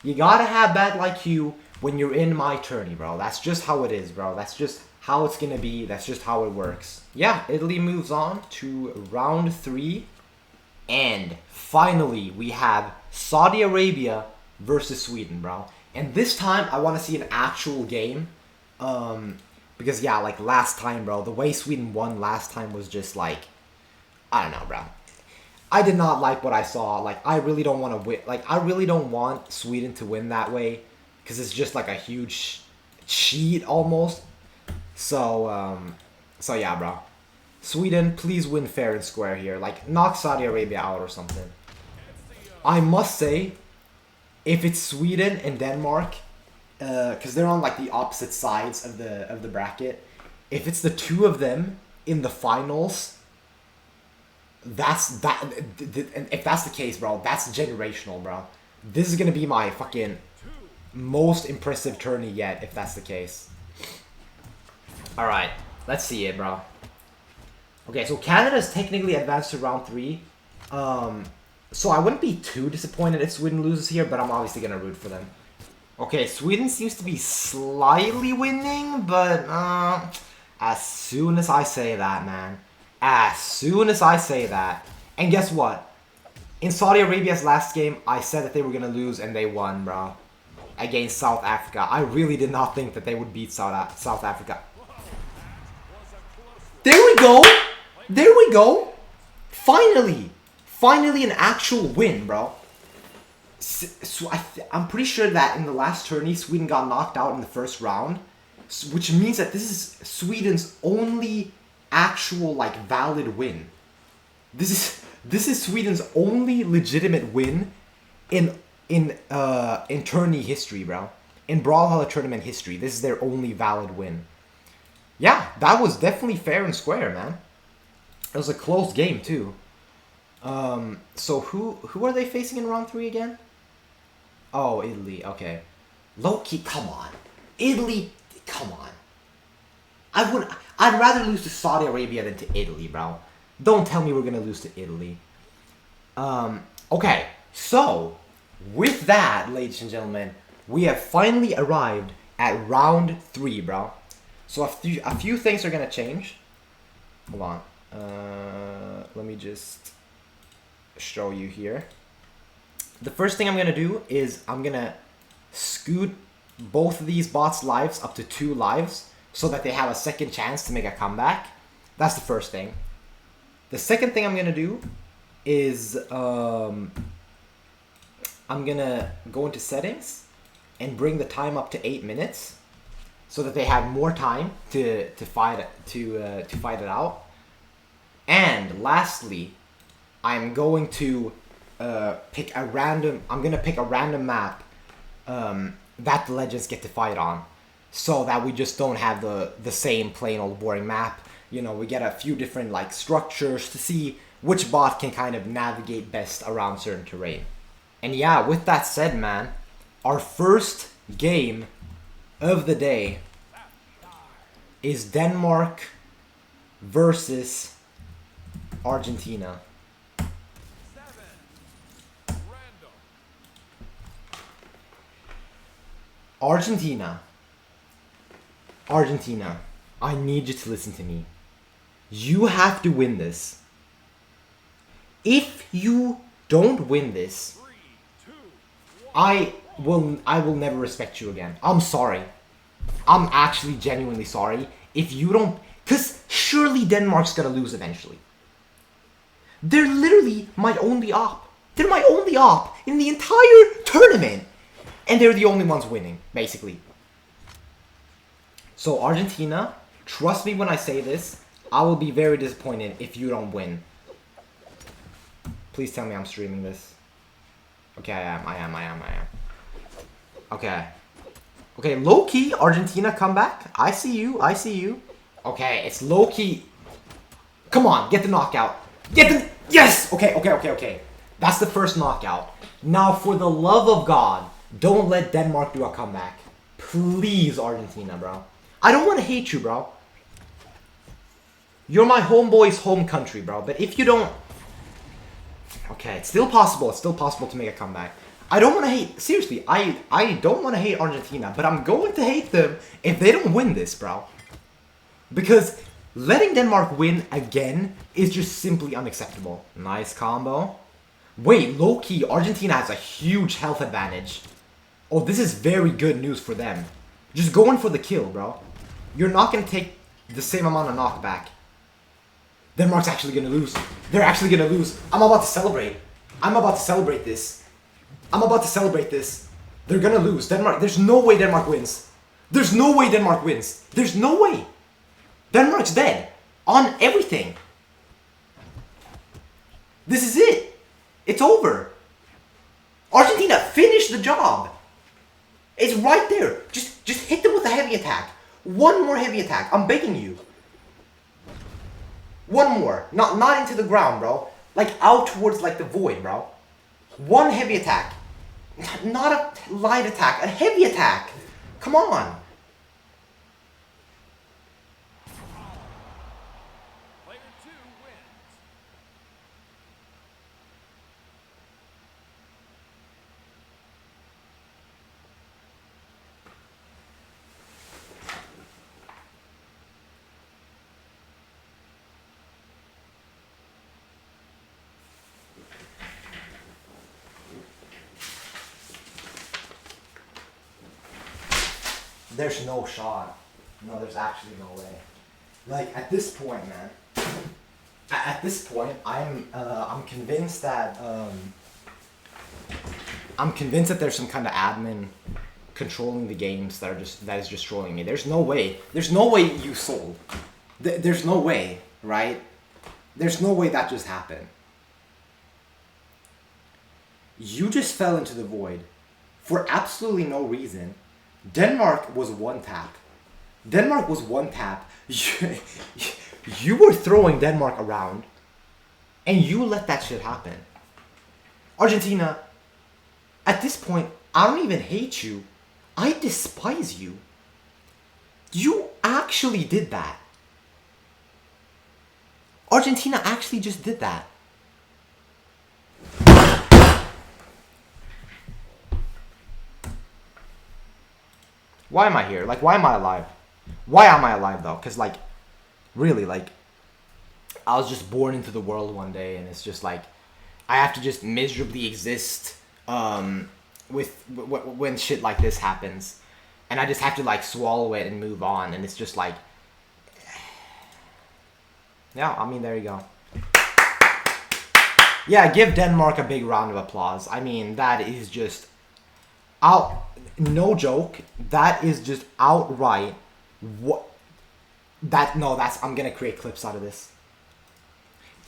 You gotta have bad like you when you're in my tourney, bro. That's just how it is, bro. That's just how it's gonna be. That's just how it works. Yeah, Italy moves on to round 3. And finally, we have Saudi Arabia versus Sweden, bro. And this time, I want to see an actual game. Because, yeah, like, last time, bro, the way Sweden won last time was just, like, I don't know, bro. I did not like what I saw. Like, I really don't want to win. Like, I really don't want Sweden to win that way. Because it's just, like, a huge cheat, almost. So, yeah, bro. Sweden, please win fair and square here. Like, knock Saudi Arabia out or something. I must say, if it's Sweden and Denmark, because they're on like the opposite sides of the bracket, if it's the two of them in the finals, if that's the case, bro, that's generational, bro. This is gonna be my fucking most impressive tourney yet, if that's the case. All right, let's see it, bro. Okay, so Canada's technically advanced to round 3. So I wouldn't be too disappointed if Sweden loses here, but I'm obviously gonna root for them. Okay, Sweden seems to be slightly winning, but as soon as I say that, man, as soon as I say that, and guess what? In Saudi Arabia's last game, I said that they were gonna lose, and they won, bro, against South Africa. I really did not think that they would beat South Africa. There we go! There we go! Finally! Finally an actual win, bro. So I'm pretty sure that in the last tourney, Sweden got knocked out in the first round. Which means that this is Sweden's only actual, like, valid win. This is Sweden's only legitimate win in tourney history, bro. In Brawlhalla tournament history, this is their only valid win. Yeah, that was definitely fair and square, man. It was a close game, too. So who are they facing in round 3 again? Oh, Italy, okay. Low-key, come on. Italy, come on. I'd rather lose to Saudi Arabia than to Italy, bro. Don't tell me we're gonna lose to Italy. Okay, so, with that, ladies and gentlemen, we have finally arrived at round 3, bro. So a few things are gonna change. Hold on. Let me just show you here. The first thing I'm gonna do is I'm gonna scoot both of these bots' lives up to 2 lives so that they have a second chance to make a comeback. That's the first thing. The second thing I'm gonna do is I'm gonna go into settings and bring the time up to 8 minutes so that they have more time to fight it out. And lastly, I'm going to pick a random map that the legends get to fight on, so that we just don't have the same plain old boring map. You know, we get a few different like structures to see which bot can kind of navigate best around certain terrain. And yeah, with that said, man, our first game of the day is Denmark versus Argentina. Argentina, I need you to listen to me. You have to win this. If you don't win this, I will never respect you again. I'm sorry. I'm actually genuinely sorry. If you don't, because surely Denmark's gonna lose eventually. They're literally my only op. They're my only op in the entire tournament. And they're the only ones winning, basically. So Argentina, trust me when I say this, I will be very disappointed if you don't win. Please tell me I'm streaming this. Okay, I am. Okay. Okay, low-key, Argentina comeback. I see you. Okay, it's low-key. Come on, get the knockout. Yes! Okay. That's the first knockout. Now, for the love of God, don't let Denmark do a comeback. Please, Argentina, bro. I don't want to hate you, bro. You're my homeboy's home country, bro. But if you don't... Okay, it's still possible. It's still possible to make a comeback. I don't want to hate... Seriously, I don't want to hate Argentina. But I'm going to hate them if they don't win this, bro. Because letting Denmark win again is just simply unacceptable. Nice combo. Wait, low-key, Argentina has a huge health advantage. Oh, this is very good news for them. Just going for the kill, bro. You're not going to take the same amount of knockback. Denmark's actually going to lose. They're actually going to lose. I'm about to celebrate. I'm about to celebrate this. I'm about to celebrate this. They're going to lose. Denmark, there's no way Denmark wins. There's no way Denmark wins. There's no way. Denmark's dead. On everything. This is it. It's over. Argentina, finish the job. It's right there. Just hit them with a heavy attack. One more heavy attack. I'm begging you. One more. Not into the ground, bro. Like out towards like the void, bro. One heavy attack. Not a light attack. A heavy attack. Come on. There's no shot. No, there's actually no way. Like at this point, man. At this point, I'm convinced that there's some kind of admin controlling the games that is just trolling me. There's no way. There's no way you sold. There's no way, right? There's no way that just happened. You just fell into the void for absolutely no reason. Denmark was one tap. Denmark was one tap. You were throwing Denmark around, and you let that shit happen. Argentina, at this point, I don't even hate you. I despise you. You actually did that. Argentina actually just did that. Why am I here? Like, why am I alive? Why am I alive, though? Because, like, really, like, I was just born into the world one day, and it's just, like, I have to just miserably exist when shit like this happens. And I just have to, like, swallow it and move on, and it's just, like... Yeah, I mean, there you go. Yeah, give Denmark a big round of applause. I mean, that is just... No joke, that is just outright what I'm gonna create clips out of this.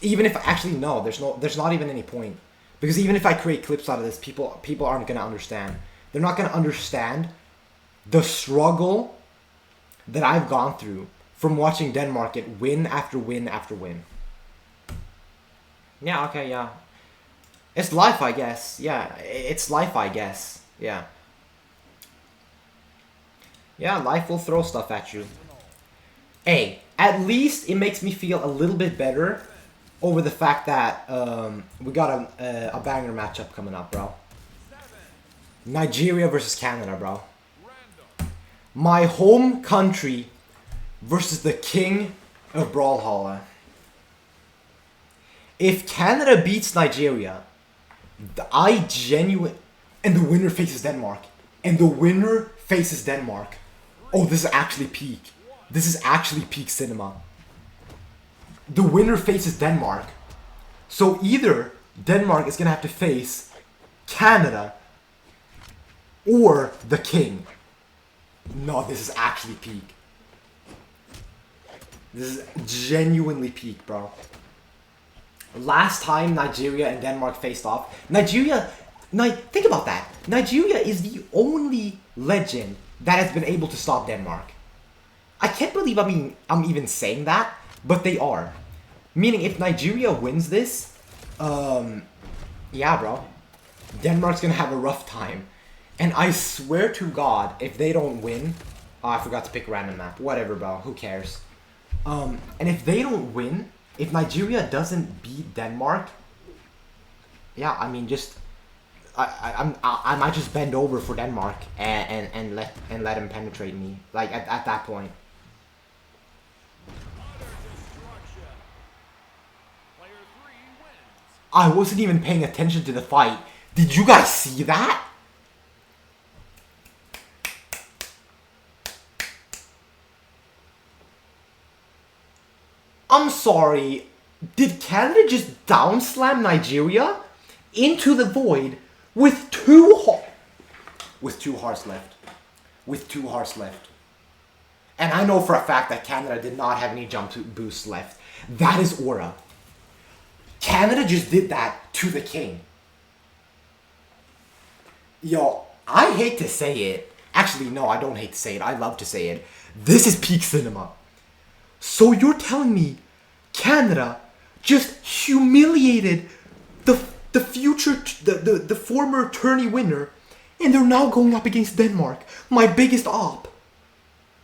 Even if actually no, there's not even any point. Because even if I create clips out of this, people aren't gonna understand. They're not gonna understand the struggle that I've gone through from watching Denmark get win after win after win. Yeah, okay, yeah. It's life, I guess. Yeah, it's life, I guess. Yeah. Yeah, life will throw stuff at you. Hey, at least it makes me feel a little bit better over the fact that we got a banger matchup coming up, bro. Nigeria versus Canada, bro. My home country versus the king of Brawlhalla. If Canada beats Nigeria, and the winner faces Denmark. And the winner faces Denmark. Oh, this is actually peak. This is actually peak cinema. The winner faces Denmark. So either Denmark is going to have to face Canada or the king. No, this is actually peak. This is genuinely peak, bro. Last time Nigeria and Denmark faced off, think about that. Nigeria is the only legend that has been able to stop Denmark. I can't believe I'm even saying that, but they are. Meaning if Nigeria wins this, yeah, bro. Denmark's gonna have a rough time. And I swear to God, if they don't win... Oh, I forgot to pick a random map. Whatever, bro. Who cares? And if they don't win, if Nigeria doesn't beat Denmark... Yeah, I mean, just... I might just bend over for Denmark and let him penetrate me. Like, at that point. I wasn't even paying attention to the fight. Did you guys see that? I'm sorry. Did Canada just down slam Nigeria into the void with two hearts left? With 2 hearts left. And I know for a fact that Canada did not have any jump boosts left. That is aura. Canada just did that to the king. Yo, I hate to say it. Actually, no, I don't hate to say it. I love to say it. This is peak cinema. So you're telling me Canada just humiliated the former tourney winner, and they're now going up against Denmark, my biggest op.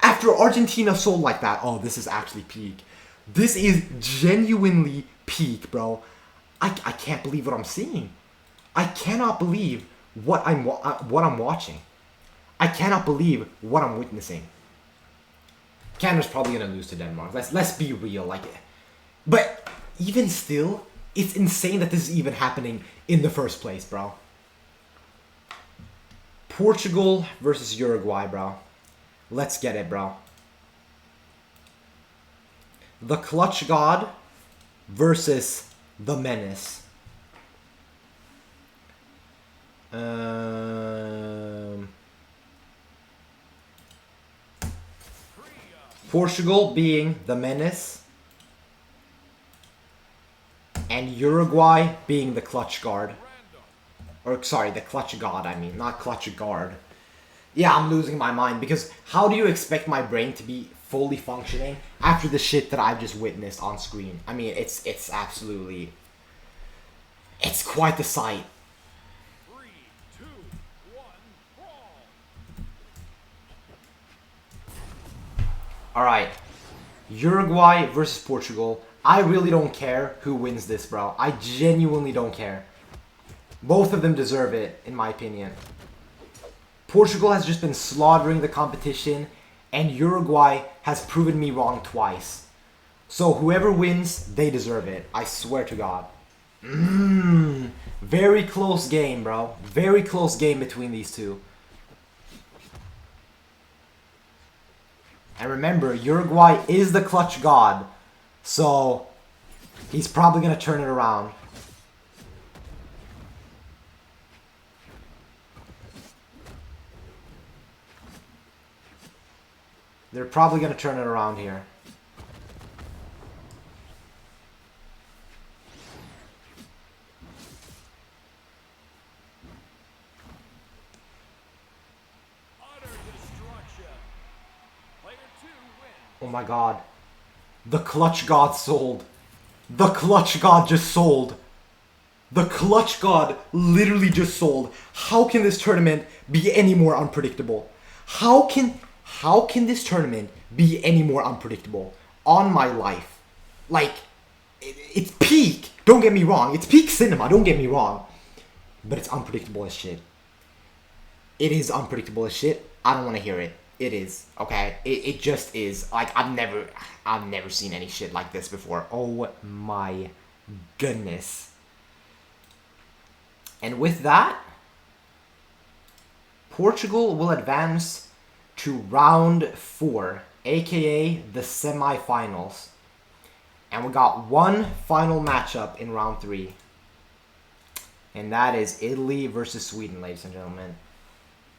After Argentina sold like that, oh, this is actually peak. This is genuinely peak, bro. I can't believe what I'm seeing. I cannot believe what I'm watching. I cannot believe what I'm witnessing. Canada's probably gonna lose to Denmark. Let's be real, like, but even still, it's insane that this is even happening in the first place, bro. Portugal versus Uruguay, bro. Let's get it, bro. The Clutch God versus the Menace. Portugal being the Menace, and Uruguay being the Clutch Guard. Or, sorry, the Clutch God, I mean, not Clutch Guard. Yeah, I'm losing my mind, because how do you expect my brain to be fully functioning after the shit that I've just witnessed on screen? I mean, it's absolutely... It's quite the sight. 3, 2, 1, brawl. Alright. Uruguay versus Portugal. I really don't care who wins this, bro. I genuinely don't care. Both of them deserve it, in my opinion. Portugal has just been slaughtering the competition, and Uruguay has proven me wrong twice. So whoever wins, they deserve it. I swear to God. Very close game, bro. Very close game between these two. And remember, Uruguay is the Clutch God. So he's probably going to turn it around. They're probably going to turn it around here. Utter destruction. Player 2 wins. Oh my God. The Clutch God sold. The Clutch God just sold. The Clutch God literally just sold. How can this tournament be any more unpredictable? How can this tournament be any more unpredictable? On my life. Like, it's peak. Don't get me wrong. It's peak cinema. Don't get me wrong. But it's unpredictable as shit. It is unpredictable as shit. I don't want to hear it. It is. Okay? It just is. Like, I've never seen any shit like this before. Oh my goodness. And with that, Portugal will advance to round 4, aka the semifinals. And we got one final matchup in round 3. And that is Italy versus Sweden, ladies and gentlemen.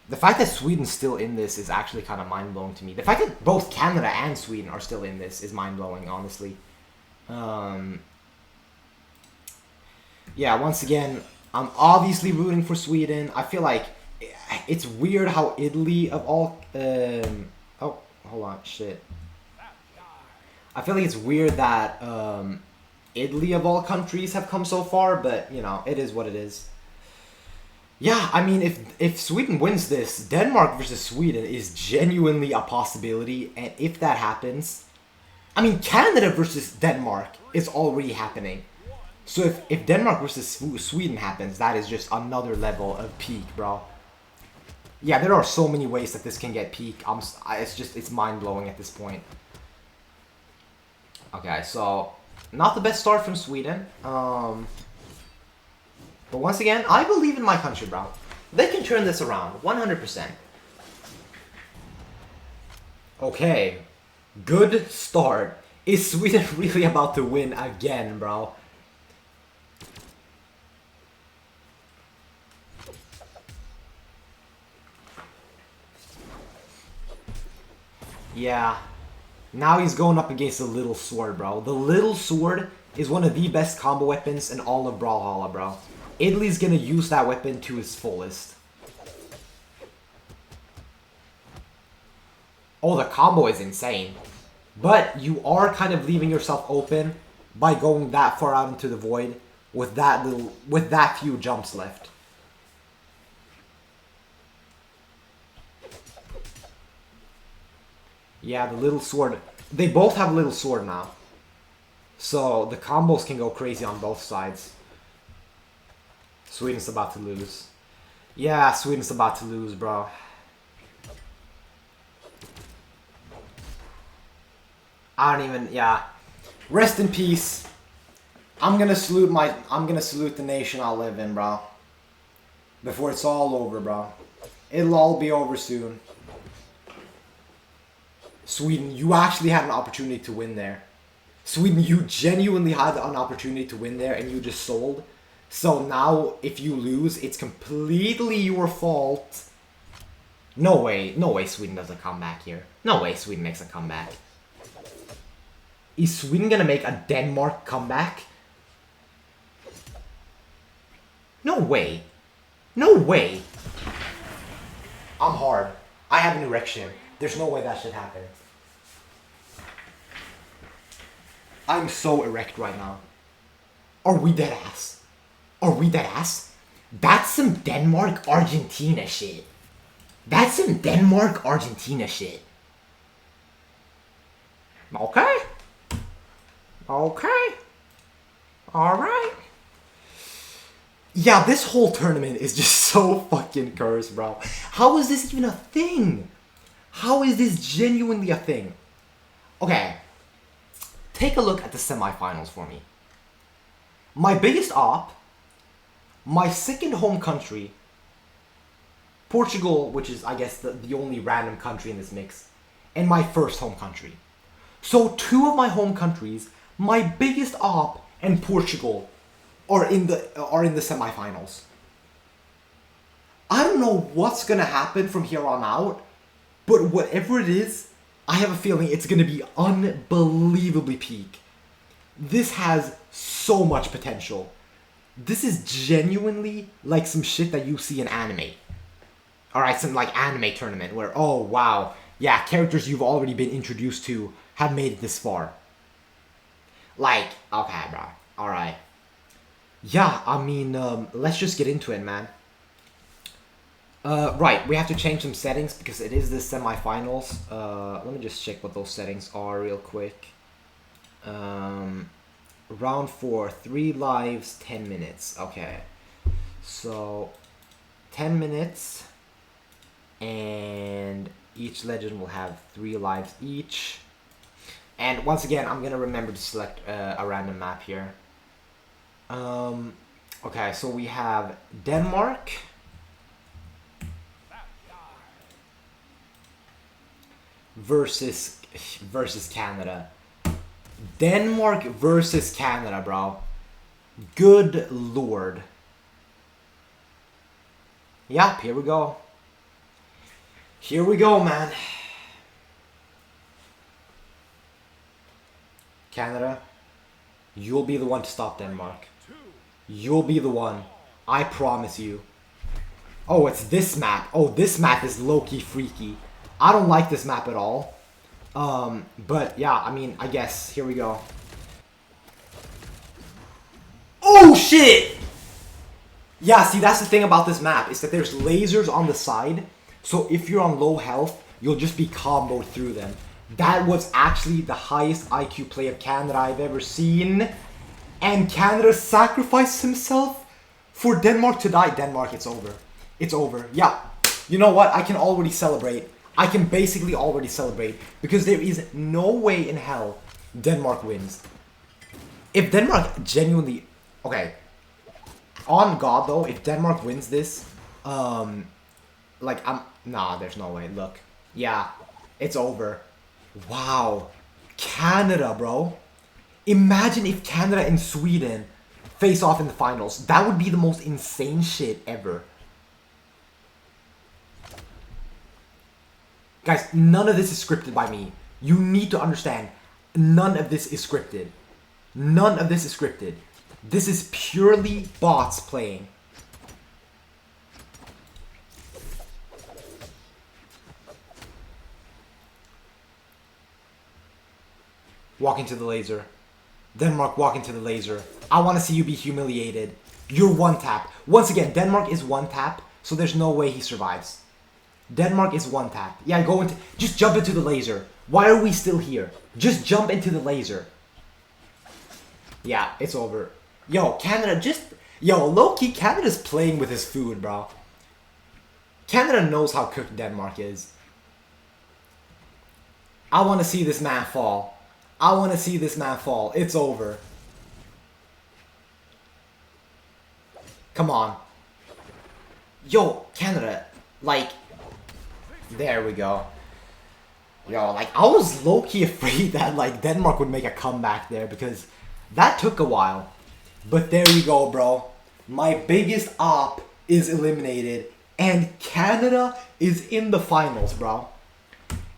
The fact that Sweden's still in this is actually kind of mind-blowing to me. The fact that both Canada and Sweden are still in this is mind-blowing, honestly. Yeah, once again, I'm obviously rooting for Sweden. I feel like it's weird how Italy of all... oh, hold on, shit. I feel like it's weird that Italy of all countries have come so far, but, you know, it is what it is. Yeah, I mean, if Sweden wins this, Denmark versus Sweden is genuinely a possibility, and if that happens... I mean, Canada versus Denmark is already happening. So if Denmark versus Sweden happens, that is just another level of peak, bro. Yeah, there are so many ways that this can get peak. It's mind-blowing at this point. Okay, so not the best start from Sweden. But once again, I believe in my country, bro. They can turn this around, 100%. Okay, good start Is Sweden really about to win again, bro? Yeah. Now he's going up against the little sword, bro. The little sword is one of the best combo weapons in all of Brawlhalla, bro. Italy's gonna use that weapon to its fullest. Oh, the combo is insane. But you are kind of leaving yourself open by going that far out into the void with that few jumps left. Yeah, the little sword. They both have a little sword now. So the combos can go crazy on both sides. Sweden's about to lose. Yeah, Sweden's about to lose, bro. I don't even, yeah. Rest in peace. I'm gonna salute the nation I live in, bro. Before it's all over, bro. It'll all be over soon. Sweden, you actually had an opportunity to win there. Sweden, you genuinely had an opportunity to win there and you just sold. So now, if you lose, it's completely your fault. No way Sweden doesn't come back here. No way Sweden makes a comeback. Is Sweden gonna make a Denmark comeback? No way. No way. I'm hard. I have an erection. There's no way that should happen. I'm so erect right now. Are we dead ass? Are we dead ass? That's some Denmark-Argentina shit. That's some Denmark-Argentina shit. Okay. Okay. Alright. Yeah, this whole tournament is just so fucking cursed, bro. How is this even a thing? How is this genuinely a thing? Okay. Take a look at the semifinals for me. My biggest op, my second home country, Portugal, which is, I guess, the only random country in this mix, and my first home country. So two of my home countries, my biggest op and Portugal, are in the semifinals. I don't know what's gonna happen from here on out, but whatever it is, I have a feeling it's gonna be unbelievably peak. This has so much potential. This is genuinely like some shit that you see in anime. Alright, some like anime tournament where, oh wow, yeah, characters you've already been introduced to have made it this far. Like, okay, bro. Alright. Yeah, I mean, let's just get into it, man. Right, we have to change some settings because it is the semifinals. Let me just check what those settings are real quick. Round 4, 3 lives, 10 minutes. Okay. So, 10 minutes. And each legend will have 3 lives each. And once again, I'm gonna remember to select a random map here. Okay, so we have Denmark versus Canada. Denmark versus Canada, bro. Good lord. Yep, here we go. Here we go, man. Canada, you'll be the one to stop Denmark. You'll be the one. I promise you. Oh, it's this map. Oh, this map is low-key freaky. I don't like this map at all. But yeah, I mean, I guess. Here we go. Oh, shit! Yeah, see, that's the thing about this map, is that there's lasers on the side. So if you're on low health, you'll just be comboed through them. That was actually the highest IQ play of Canada I've ever seen. And Canada sacrificed himself for Denmark to die. Denmark, it's over. It's over. Yeah. You know what? I can already celebrate. I can basically already celebrate. Because there is no way in hell Denmark wins. If Denmark genuinely... Okay. On God, though, if Denmark wins this... Nah, there's no way. Look. Yeah. It's over. Wow. Canada, bro. Imagine if Canada and Sweden face off in the finals. That would be the most insane shit ever. Guys, none of this is scripted by me. You need to understand, none of this is scripted. None of this is scripted. This is purely bots playing. Walk into the laser. Denmark, walk into the laser. I want to see you be humiliated. You're one tap. Once again, Denmark is one tap, so there's no way he survives. Denmark is one tap. Yeah, go into... Just jump into the laser. Why are we still here? Just jump into the laser. Yeah, it's over. Yo, Canada just... Yo, low-key, Canada's playing with his food, bro. Canada knows how cooked Denmark is. I want to see this man fall. I want to see this man fall. It's over. Come on. Yo, Canada. Like... There we go. Yo, like, I was low-key afraid that, like, Denmark would make a comeback there because that took a while. But there you go, bro. My biggest op is eliminated and Canada is in the finals, bro.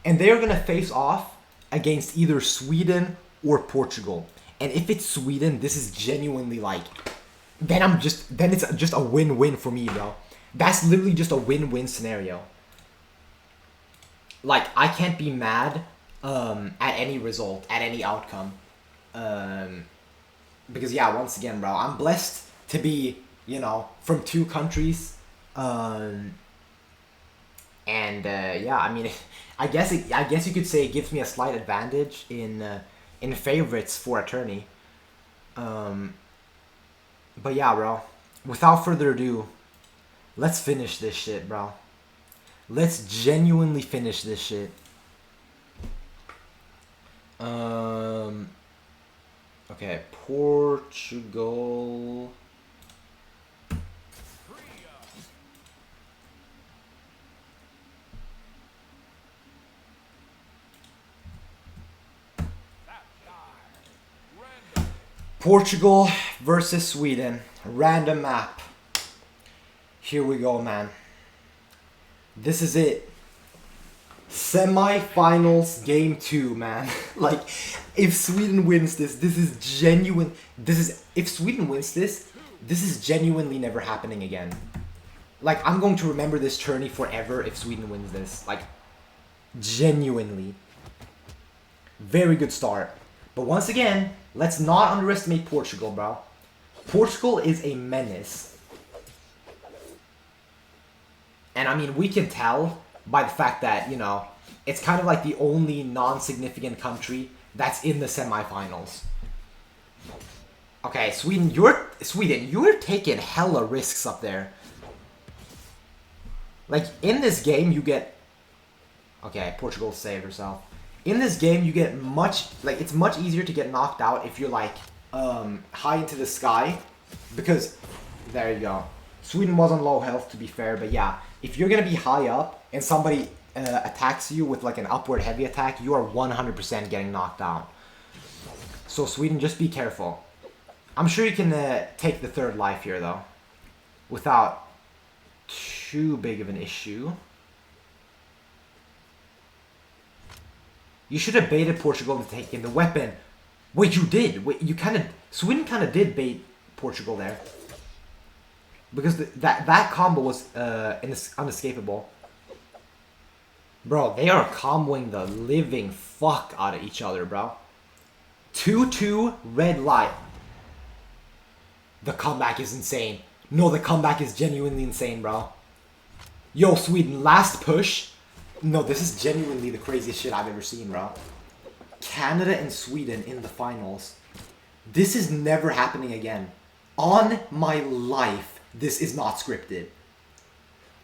And they're gonna face off against either Sweden or Portugal. And if it's Sweden, this is genuinely, like, then it's just a win-win for me, bro. That's literally just a win-win scenario. Like, I can't be mad at any result, at any outcome. Because, yeah, once again, bro, I'm blessed to be, you know, from two countries. Yeah, I mean, I guess you could say it gives me a slight advantage in favorites for a tourney. But yeah, bro, without further ado, let's finish this shit, bro. Let's genuinely finish this shit. Okay, Portugal. Portugal versus Sweden. Random map. Here we go, man. This is it. Semi-finals game 2, man. Like, if Sweden wins this, this is genuine. If Sweden wins this is genuinely never happening again. Like, I'm going to remember this tourney forever if Sweden wins this. Like, genuinely. Very good start. But once again, let's not underestimate Portugal, bro. Portugal is a menace. And I mean, we can tell by the fact that, you know, it's kind of like the only non-significant country that's in the semifinals. Okay, Sweden, you're taking hella risks up there. Like, in this game, you get... Okay, Portugal saved herself. In this game, you get it's much easier to get knocked out if you're, like, high into the sky. Because, there you go. Sweden was on low health, to be fair, but yeah. If you're gonna be high up and somebody attacks you with like an upward heavy attack, you are 100% getting knocked out. So Sweden, just be careful. I'm sure you can take the third life here though, without too big of an issue. You should have baited Portugal to take in the weapon. Wait, you did. Wait, Sweden kind of did bait Portugal there. Because that combo was unescapable. Bro, they are comboing the living fuck out of each other, bro. 2-2 red light. The comeback is insane. No, the comeback is genuinely insane, bro. Yo, Sweden, last push. No, this is genuinely the craziest shit I've ever seen, bro. Canada and Sweden in the finals. This is never happening again. On my life. This is not scripted.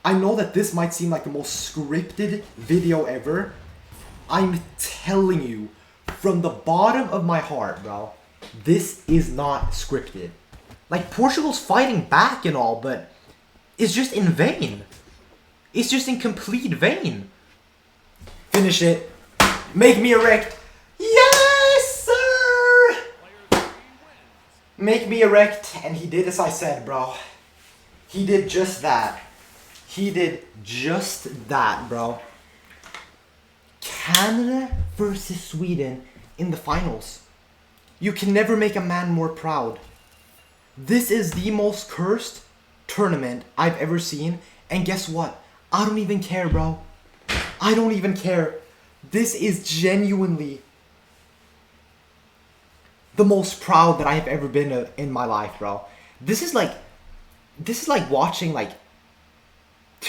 I know that this might seem like the most scripted video ever. I'm telling you, from the bottom of my heart, bro, this is not scripted. Like, Portugal's fighting back and all, but it's just in vain. It's just in complete vain. Finish it. Make me erect. Yeah! Make me erect, and he did as I said, bro. He did just that. He did just that, bro. Canada versus Sweden in the finals. You can never make a man more proud. This is the most cursed tournament I've ever seen, and guess what? I don't even care, bro. I don't even care. This is genuinely the most proud that I have ever been in my life, bro. This is like watching like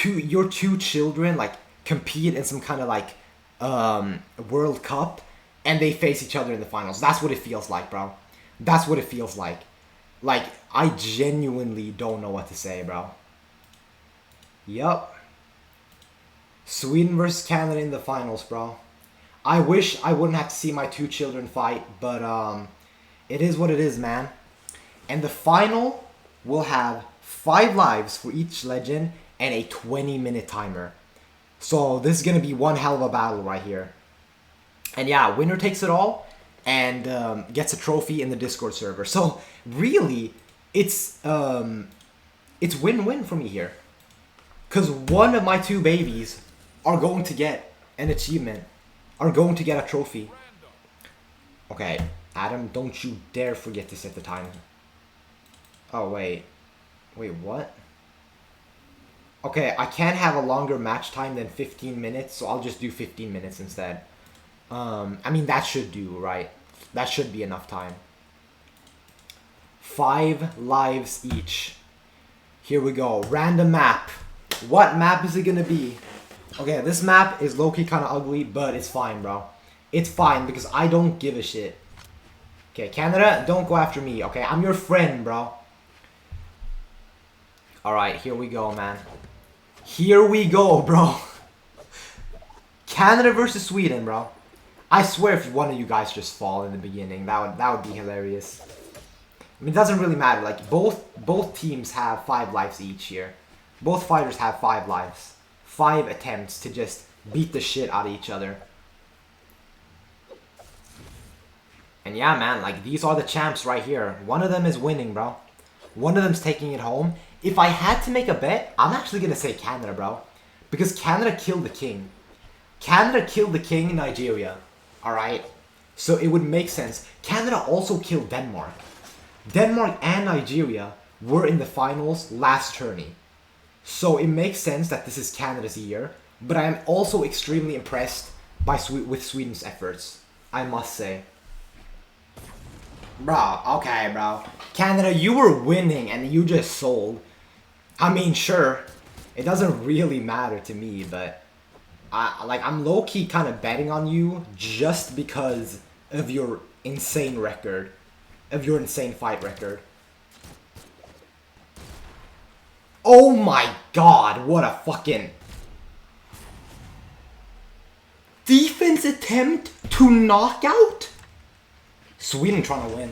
your two children like compete in some kind of like World Cup, and they face each other in the finals. That's what it feels like, bro. That's what it feels like. Like, I genuinely don't know what to say, bro. Yup. Sweden versus Canada in the finals, bro. I wish I wouldn't have to see my two children fight, but it is what it is, man. And the final will have 5 lives for each legend and a 20-minute timer. So this is going to be one hell of a battle right here. And yeah, winner takes it all and gets a trophy in the Discord server. So really, it's win-win for me here. Because one of my 2 babies are going to get an achievement, are going to get a trophy. Okay, Adam, don't you dare forget to set the time. Oh, wait. Wait, what? Okay, I can't have a longer match time than 15 minutes, so I'll just do 15 minutes instead. I mean, that should do, right? That should be enough time. 5 lives each. Here we go. Random map. What map is it gonna be? Okay, this map is low-key kind of ugly, but it's fine, bro. It's fine, because I don't give a shit. Okay, Canada, don't go after me, okay? I'm your friend, bro. Alright, here we go, man. Here we go, bro. Canada versus Sweden, bro. I swear if one of you guys just fall in the beginning, that would be hilarious. I mean, it doesn't really matter. Like, both teams have 5 lives each here. Both fighters have 5 lives. 5 attempts to just beat the shit out of each other. And yeah, man, like, these are the champs right here. One of them is winning, bro. One of them's taking it home. If I had to make a bet, I'm actually gonna say Canada, bro. Because Canada killed the king. Canada killed the king in Nigeria. Alright? So it would make sense. Canada also killed Denmark. Denmark and Nigeria were in the finals last tourney. So it makes sense that this is Canada's year. But I am also extremely impressed with Sweden's efforts. I must say. Bro, okay, bro. Canada, you were winning and you just sold. I mean, sure. It doesn't really matter to me, but... I'm low-key kind of betting on you just because of your insane record. Of your insane fight record. Oh my god, what a fucking... defense attempt to knockout? Sweden trying to win.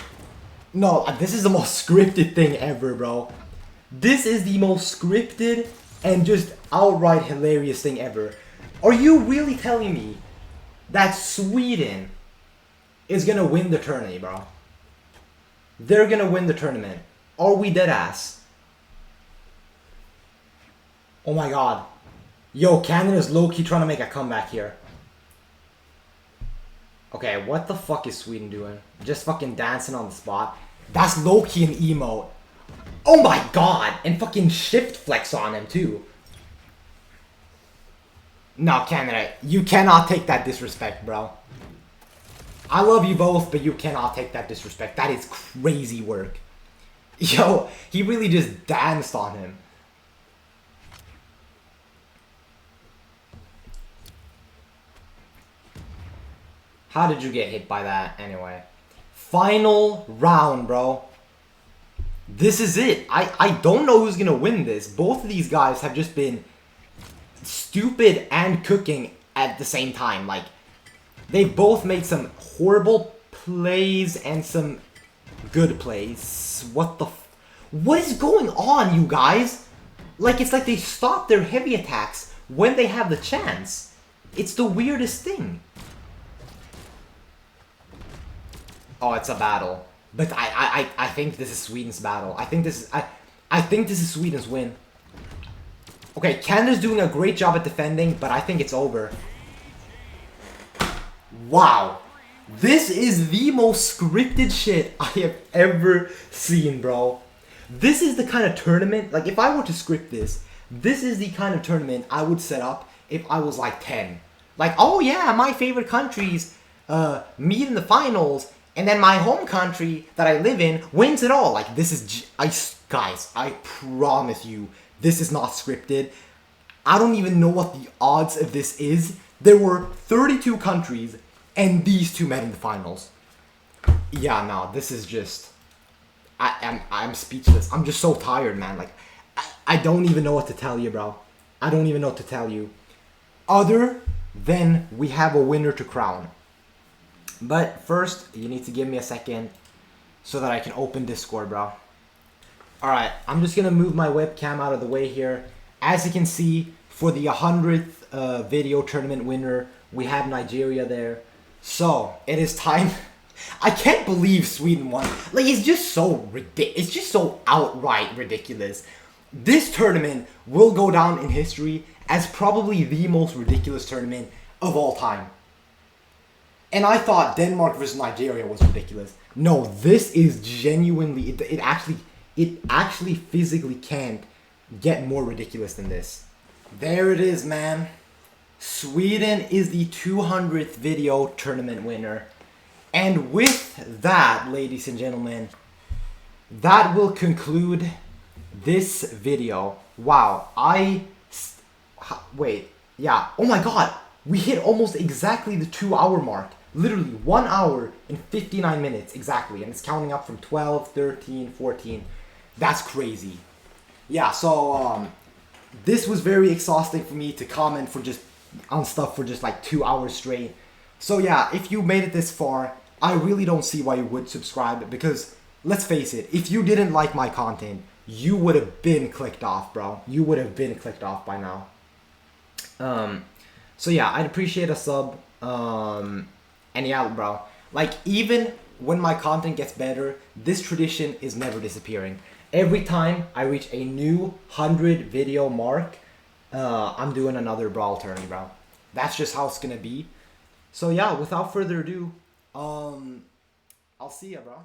No, this is the most scripted thing ever, bro. This is the most scripted and just outright hilarious thing ever. Are you really telling me that Sweden is gonna win the tourney, bro? They're gonna win the tournament. Are we dead ass? Oh my god. Yo, Canada's low-key trying to make a comeback here. Okay, what the fuck is Sweden doing? Just fucking dancing on the spot. That's low-key an emote. Oh my god! And fucking shift flex on him too. No, Canada, you cannot take that disrespect, bro. I love you both, but you cannot take that disrespect. That is crazy work. Yo, he really just danced on him. How did you get hit by that, anyway? Final round, bro. This is it. I don't know who's gonna win this. Both of these guys have just been stupid and cooking at the same time. Like, they've both made some horrible plays and some good plays. What is going on, you guys? Like, it's like they stop their heavy attacks when they have the chance. It's the weirdest thing. Oh, it's a battle. But I think this is Sweden's battle. I think this is Sweden's win. Okay, Canada's doing a great job at defending, but I think it's over. Wow. This is the most scripted shit I have ever seen, bro. This is the kind of tournament, like if I were to script this, this is the kind of tournament I would set up if I was like 10. Like, oh yeah, my favorite countries meet in the finals, and then my home country that I live in wins it all. Like, this is, guys, I promise you, this is not scripted. I don't even know what the odds of this is. There were 32 countries, and these two met in the finals. Yeah, no, this is just... I'm speechless. I'm just so tired, man. Like, I don't even know what to tell you, bro. I don't even know what to tell you. Other than we have a winner to crown. But first, you need to give me a second so that I can open Discord, bro. Alright, I'm just gonna move my webcam out of the way here. As you can see, for the 100th video tournament winner, we have Nigeria there. So, it is time. I can't believe Sweden won. Like, it's just so ridiculous. It's just so outright ridiculous. This tournament will go down in history as probably the most ridiculous tournament of all time. And I thought Denmark versus Nigeria was ridiculous. No, this is genuinely, it actually physically can't get more ridiculous than this. There it is, man. Sweden is the 200th video tournament winner. And with that, ladies and gentlemen, that will conclude this video. Wow, wait, yeah, oh my god, we hit almost exactly the 2-hour mark. Literally 1 hour and 59 minutes exactly, and it's counting up from 12, 13, 14. That's crazy. Yeah, so this was very exhausting for me to comment on stuff for just like 2 hours straight. So yeah, if you made it this far, I really don't see why you would subscribe, because let's face it, if you didn't like my content, you would have been clicked off, bro. You would have been clicked off by now. So yeah, I'd appreciate a sub. And yeah, bro, like, even when my content gets better, this tradition is never disappearing. Every time I reach a new 100 video mark, I'm doing another Brawl tourney, bro. That's just how it's gonna be. So yeah, without further ado, I'll see ya, bro.